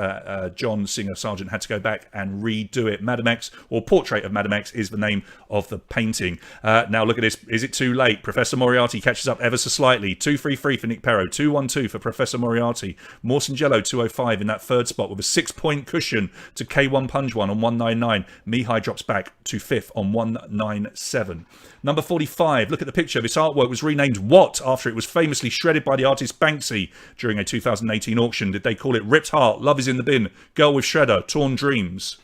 John Singer Sargent, had to go back and redo it. Madame X, or Portrait of Madame X, is the name of the painting. Now look at this. Is it too late? Professor Moriarty catches up ever so slightly. 233 for Nick Perro. 212 for Professor Moriarty. Morsangello, 205 in that third spot with a 6-point cushion to K1 Punch One on 199. Mihai drops back to 5th on 197. Number 45. Look at the picture. This artwork was renamed what after it was famously shredded by the artist Banksy during a 2018 auction? Did they call it Ripped Heart, Love is in the Bin, Girl with Shredder, Torn Dreams?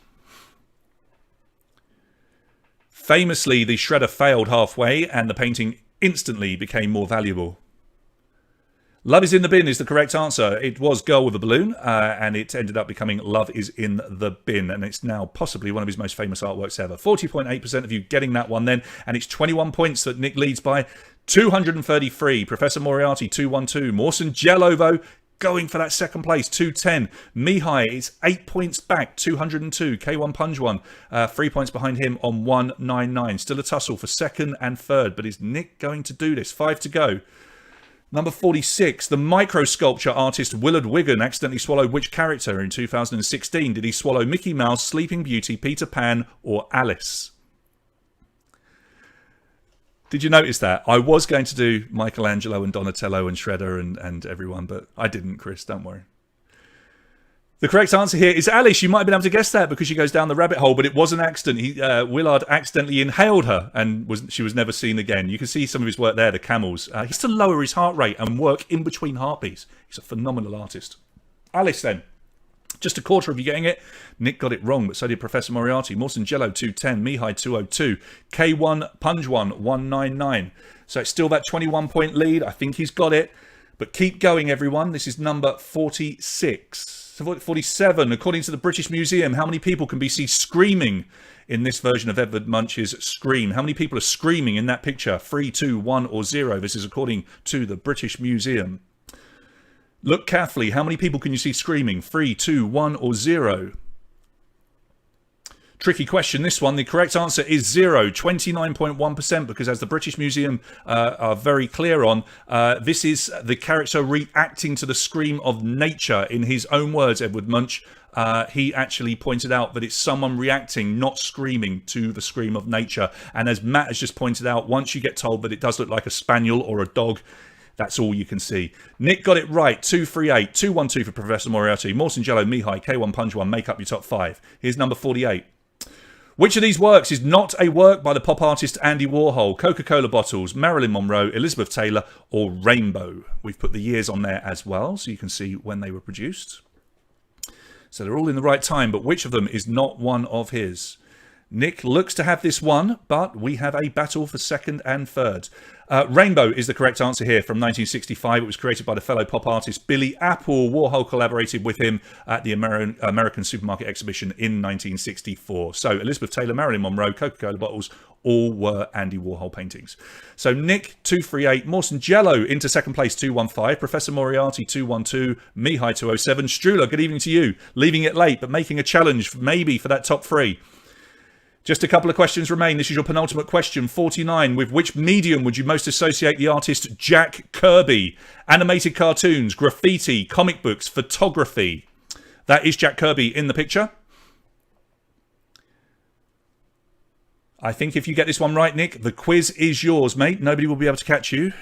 Famously, the shredder failed halfway and the painting instantly became more valuable. Love is in the bin is the correct answer. It was Girl with a Balloon, and it ended up becoming Love is in the Bin, and it's now possibly one of his most famous artworks ever. 40.8% of you getting that one then, and it's 21 points that Nick leads by. 233. Professor Moriarty, 212. Mawson Jellovo going for that second place, 210. Mihai is 8 points back, 202. K1 Punjwan, 3 points behind him on 199. Still a tussle for second and third, but is Nick going to do this? 5 to go. Number 46, the micro-sculpture artist Willard Wigan accidentally swallowed which character in 2016? Did he swallow Mickey Mouse, Sleeping Beauty, Peter Pan, or Alice? Did you notice that? I was going to do Michelangelo and Donatello and Shredder and everyone, but I didn't, Chris, don't worry. The correct answer here is Alice. You might have been able to guess that because she goes down the rabbit hole, but it was an accident. Willard accidentally inhaled her and she was never seen again. You can see some of his work there, the camels. He used to lower his heart rate and work in between heartbeats. He's a phenomenal artist. Alice then. Just a quarter of you getting it. Nick got it wrong, but so did Professor Moriarty. Mawson Jello, 210. Mihai, 202. K1 Punjwan, 199. So it's still that 21-point lead. I think he's got it. But keep going, everyone. This is number 46. 47, according to the British Museum, how many people can be seen screaming in this version of Edvard Munch's Scream? How many people are screaming in that picture? 3, 2, 1 or 0. This is according to the British Museum. Look carefully. How many people can you see screaming? 3, 2, 1 or 0. Tricky question, this one. The correct answer is 0, 29.1%, because as the British Museum are very clear on, this is the character reacting to the scream of nature. In his own words, Edvard Munch, he actually pointed out that it's someone reacting, not screaming, to the scream of nature. And as Matt has just pointed out, once you get told that it does look like a spaniel or a dog, that's all you can see. Nick got it right. 238, 212 for Professor Moriarty. Mawson Jello, Mihai, K1 Punjwan make up your top 5. Here's number 48. Which of these works is not a work by the pop artist Andy Warhol? Coca-Cola bottles, Marilyn Monroe, Elizabeth Taylor, or Rainbow? We've put the years on there as well, so you can see when they were produced. So they're all in the right time, but which of them is not one of his? Nick looks to have this one, but we have a battle for second and third. Rainbow is the correct answer here, from 1965. It was created by the fellow pop artist Billy Apple. Warhol collaborated with him at the American Supermarket Exhibition in 1964. So Elizabeth Taylor, Marilyn Monroe, Coca-Cola bottles, all were Andy Warhol paintings. So Nick, 238. Mawson Jello into second place, 215. Professor Moriarty, 212. Mihai, 207. Strula, good evening to you. Leaving it late, but making a challenge maybe for that top 3. Just a couple of questions remain. This is your penultimate question. 49. With which medium would you most associate the artist Jack Kirby? Animated cartoons, graffiti, comic books, photography. That is Jack Kirby in the picture. I think if you get this one right, Nick, the quiz is yours, mate. Nobody will be able to catch you.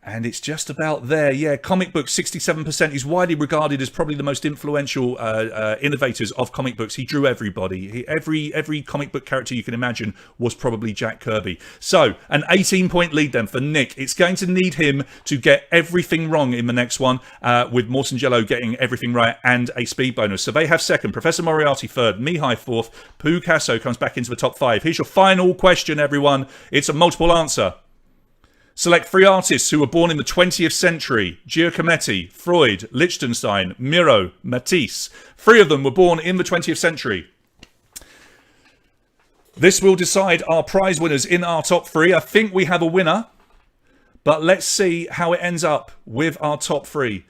And it's just about there. Yeah, comic books, 67%. He's widely regarded as probably the most influential innovators of comic books. He drew everybody. Every comic book character you can imagine was probably Jack Kirby. So, an 18-point lead then for Nick. It's going to need him to get everything wrong in the next one, with Mawson Jello getting everything right and a speed bonus. So they have second. Professor Moriarty third. Mihai fourth. Picasso comes back into the top 5. Here's your final question, everyone. It's a multiple answer. Select 3 artists who were born in the 20th century. Giacometti, Freud, Lichtenstein, Miro, Matisse. 3 of them were born in the 20th century. This will decide our prize winners in our top 3. I think we have a winner, but let's see how it ends up with our top 3.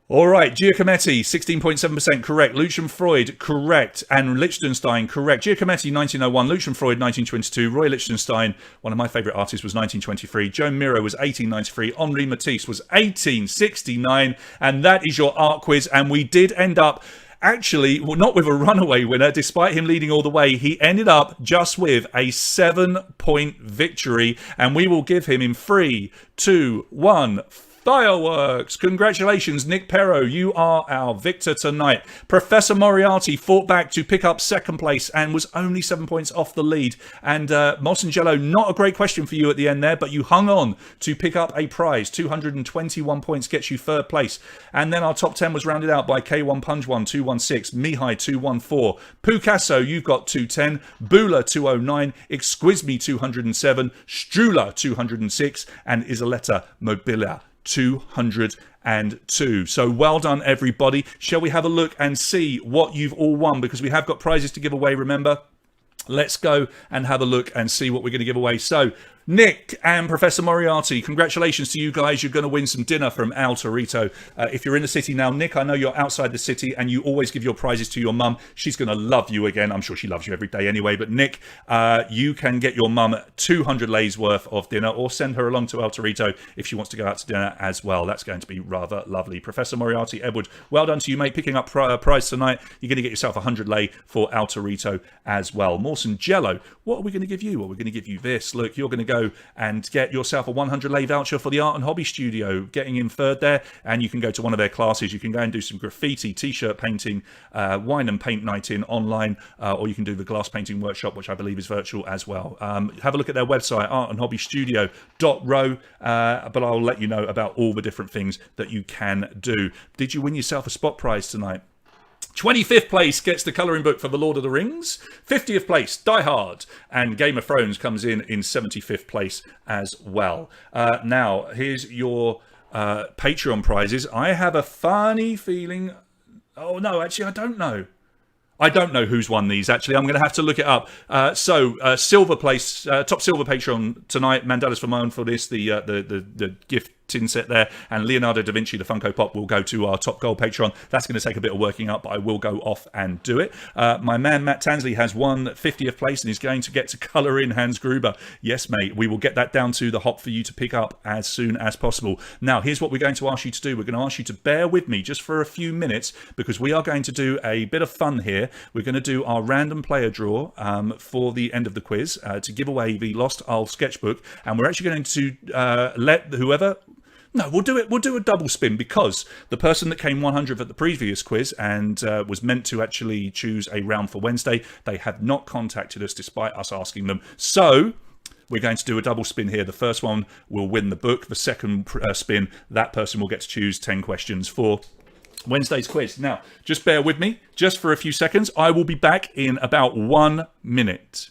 All right, Giacometti, 16.7% correct. Lucian Freud, correct. And Lichtenstein, correct. Giacometti, 1901. Lucian Freud, 1922. Roy Lichtenstein, one of my favourite artists, was 1923. Joan Miro was 1893. Henri Matisse was 1869. And that is your art quiz. And we did end up, actually, well, not with a runaway winner, despite him leading all the way. He ended up just with a 7-point victory. And we will give him in 3, 2, 1... Fireworks. Congratulations, Nick Perro. You are our victor tonight. Professor Moriarty fought back to pick up second place and was only 7 points off the lead. And Molson Jello, not a great question for you at the end there, but you hung on to pick up a prize. 221 points gets you third place. And then our top 10 was rounded out by K1 Punch 1, 216, Mihai 214, Pucasso, you've got 210, Bula 209, Exquisme 207, Strula 206, and Isoletta Mobilia 202. So well done, everybody. Shall we have a look and see what you've all won? Because we have got prizes to give away, remember? Let's go and have a look and see what we're going to give away. So, Nick and Professor Moriarty, congratulations to you guys. You're going to win some dinner from Al Torito. If you're in the city now, Nick, I know you're outside the city and you always give your prizes to your mum. She's going to love you again. I'm sure she loves you every day anyway. But Nick, you can get your mum 200 lays worth of dinner or send her along to El Torito if she wants to go out to dinner as well. That's going to be rather lovely. Professor Moriarty, Edward, well done to you, mate, picking up a prize tonight. You're going to get yourself 100 lay for El Torito as well. Mawson Jello, what are we going to give you? Well, we're going to give you this. Look, you're going to go and get yourself a 100 lay voucher for the Art and Hobby Studio, getting in third there, and you can go to one of their classes. You can go and do some graffiti, t-shirt painting, wine and paint night in online, or you can do the glass painting workshop, which I believe is virtual as well. Have a look at their website, artandhobbystudio.ro, but I'll let you know about all the different things that you can do. Did you win yourself a spot prize tonight? 25th place gets the colouring book for The Lord of the Rings. 50th place, Die Hard. And Game of Thrones comes in 75th place as well. Now, here's your Patreon prizes. I have a funny feeling... Oh, no, actually, I don't know. I don't know who's won these, actually. I'm going to have to look it up. Silver place, top silver Patreon tonight. Mandalas for Moan for this, the gift tin set there, and Leonardo da Vinci, the Funko Pop, will go to our top gold Patreon. That's going to take a bit of working up, but I will go off and do it. My man Matt Tansley has won 50th place and is going to get to colour in Hans Gruber. Yes, mate, we will get that down to the hop for you to pick up as soon as possible. Now, here's what we're going to ask you to do. We're going to ask you to bear with me just for a few minutes, because we are going to do a bit of fun here. We're going to do our random player draw for the end of the quiz to give away the Lost Isle sketchbook, and we're actually going to let whoever... No, we'll do a double spin, because the person that came 100th at the previous quiz and was meant to actually choose a round for Wednesday, they have not contacted us despite us asking them. So we're going to do a double spin here. The first one will win the book. The second spin, that person will get to choose 10 questions for Wednesday's quiz. Now, just bear with me just for a few seconds. I will be back in about 1 minute.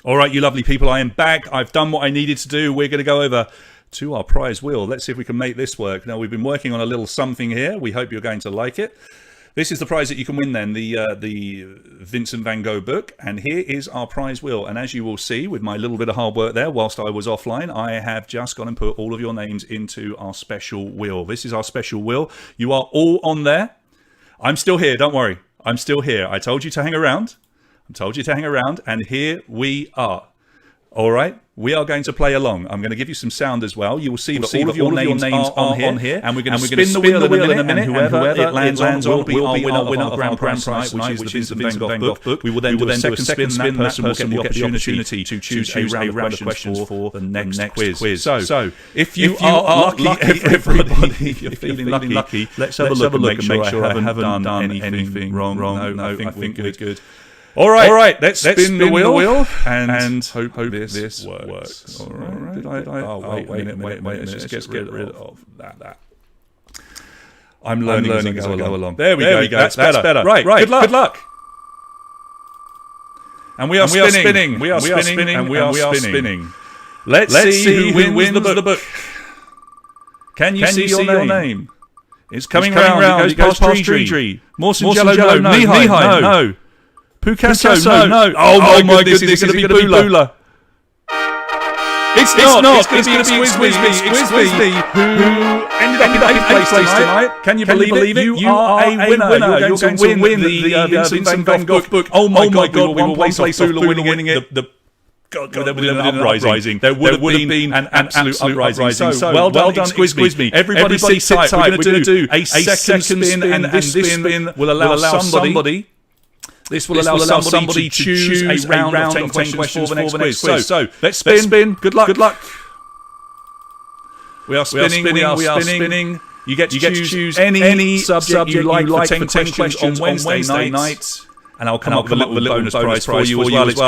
All right, you lovely people, I am back. I've done what I needed to do. We're going to go over to our prize wheel. Let's see if we can make this work. Now, we've been working on a little something here. We hope you're going to like it. This is the prize that you can win then, the Vincent van Gogh book. And here is our prize wheel. And as you will see, with my little bit of hard work there, whilst I was offline, I have just gone and put all of your names into our special wheel. This is our special wheel. You are all on there. I'm still here, don't worry. I'm still here. I told you to hang around. And here we are. All right, we are going to play along. I'm going to give you some sound as well. You will see that all of your names are on here, and we're going to spin the wheel in a minute, and whoever it lands on will be our winner of our grand prize tonight, which is the Vincent van Gogh book. We will then do a second spin, and that person will get the opportunity to choose a round of questions for the next quiz. So, if you are lucky, everybody, if you're feeling lucky, let's have a look and make sure I haven't done anything wrong. No, I think we're good. All right. Let's spin the wheel and hope this works. All right. Wait a minute. Let's just get rid of that. I'm learning as I go along. There we go. That's better. Right. Good luck. And we are spinning. We are spinning. Let's see who wins the book. Can you see your name? It's coming round. It goes past Tree. Morse and Jello, no. Mihai, no. Picasso, no. Oh my goodness, it's going to be Bula. It's not. It's going to be Squizby, who ended up in 8th place tonight. Can you believe it? You are a winner. You're going to win the Vincent van Gogh book. Oh my God, one place off Bula winning it. God, there would have been an uprising. There would have been an absolute uprising. So well done, Squizby. Everybody sit tight. We're going to do a second spin, and this spin will allow somebody... This will allow somebody to choose a round of 10 questions for the next quiz. So let's spin. Good luck. We are spinning. You get to choose any subject you like for 10 questions on Wednesday night. And I'll come up with a little bonus prize for you as well. It's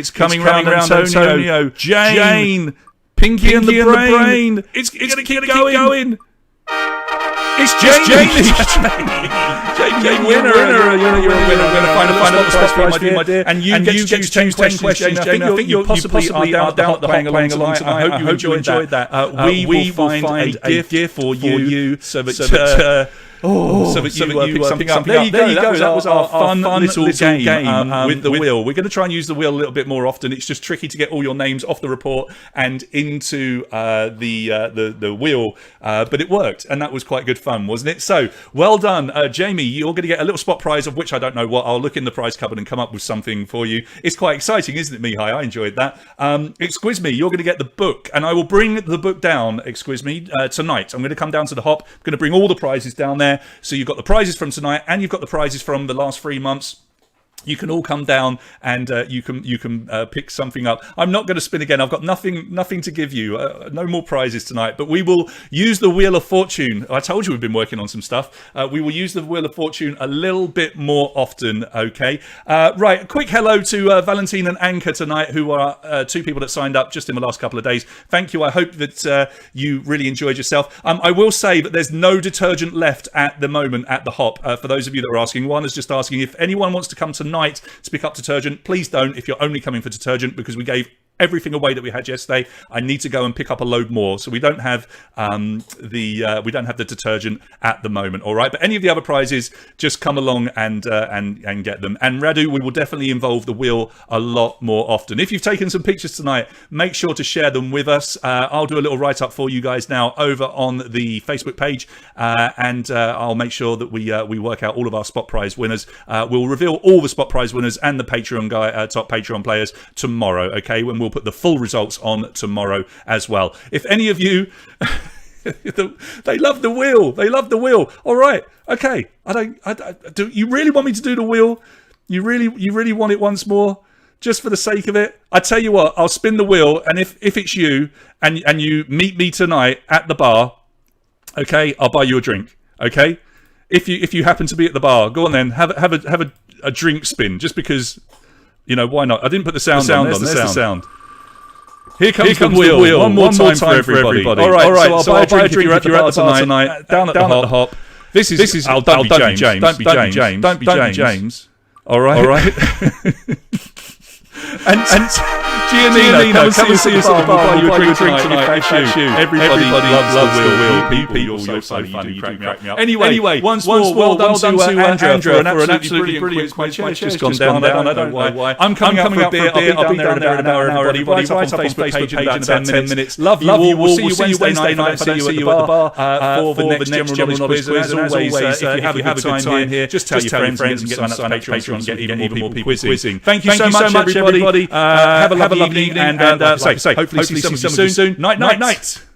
coming round. Antonio, Jane, Pinky and the Brain. It's going to keep going. It's Jamie. Jamie, winner. You're a winner. We're going to find a spot for you, my dear. And you get to choose 10 questions. I think you possibly are down at the hop playing along tonight. I hope you enjoyed that. We will find a gift for you so that you pick something up. There you go. That was our fun little game with the wheel. We're going to try and use the wheel a little bit more often. It's just tricky to get all your names off the report and into the wheel, but it worked, and that was quite good fun, wasn't it? So well done, Jamie. You're going to get a little spot prize of which I don't know what. I'll look in the prize cupboard and come up with something for you. It's quite exciting, isn't it, Mihai? I enjoyed that. Excuse me, you're going to get the book, and I will bring the book down. Excuse me, tonight. I'm going to come down to the hop. I'm going to bring all the prizes down there. So you've got the prizes from tonight, and you've got the prizes from the last 3 months. You can all come down and you can pick something up. I'm not going to spin again. I've got nothing to give you. No more prizes tonight. But we will use the Wheel of Fortune. I told you we've been working on some stuff. We will use the Wheel of Fortune a little bit more often. Okay. Right. A quick hello to Valentine and Anchor tonight, who are 2 people that signed up just in the last couple of days. Thank you. I hope that you really enjoyed yourself. I will say that there's no detergent left at the moment at the hop. For those of you that are asking, one is just asking if anyone wants to come tonight to pick up detergent. Please don't if you're only coming for detergent, because we gave everything away that we had yesterday. I need to go and pick up a load more, so we don't have the detergent at the moment. All right, but any of the other prizes, just come along and get them. And Radu, we will definitely involve the wheel a lot more often. If you've taken some pictures tonight, make sure to share them with us. I'll do a little write up for you guys now over on the Facebook page, and I'll make sure that we work out all of our spot prize winners. We'll reveal all the spot prize winners and the Patreon top Patreon players tomorrow. Okay, when we'll put the full results on tomorrow as well. If any of you they love the wheel. They love the wheel. All right. Okay. Do you really want me to do the wheel? You really want it once more? Just for the sake of it? I tell you what, I'll spin the wheel, and if it's you and you meet me tonight at the bar, okay, I'll buy you a drink. Okay? If you happen to be at the bar, go on then, have a drink spin, just because, you know, why not? I didn't put the sound on. There's the sound. Here comes the wheel. One more time for everybody. All right. So I'll buy a drink if you're at the bar tonight. Down at the hop. This is. Don't be James. Don't be James. All right. And Giannina, come and see us at the bar. We'll buy you a drink tonight if that's you. Everybody loves the wheel. People, you're so funny. You crack me up. Anyway, once more, well done to Andrea for an absolutely brilliant quiz. My chair's just gone down. I don't know why. I'm coming up for a beer. I'll be down there in about an hour. Everybody, right up on Facebook page in about 10 minutes. Love you all. We'll see you Wednesday night. I'll see you at the bar for the next general knowledge quiz. And as always, if you have a good time here, just tell your friends and get them sign up to Patreon and get even more people quizzing. Thank you so much, everybody. Have a lovely evening, and hopefully see some of you soon. Night.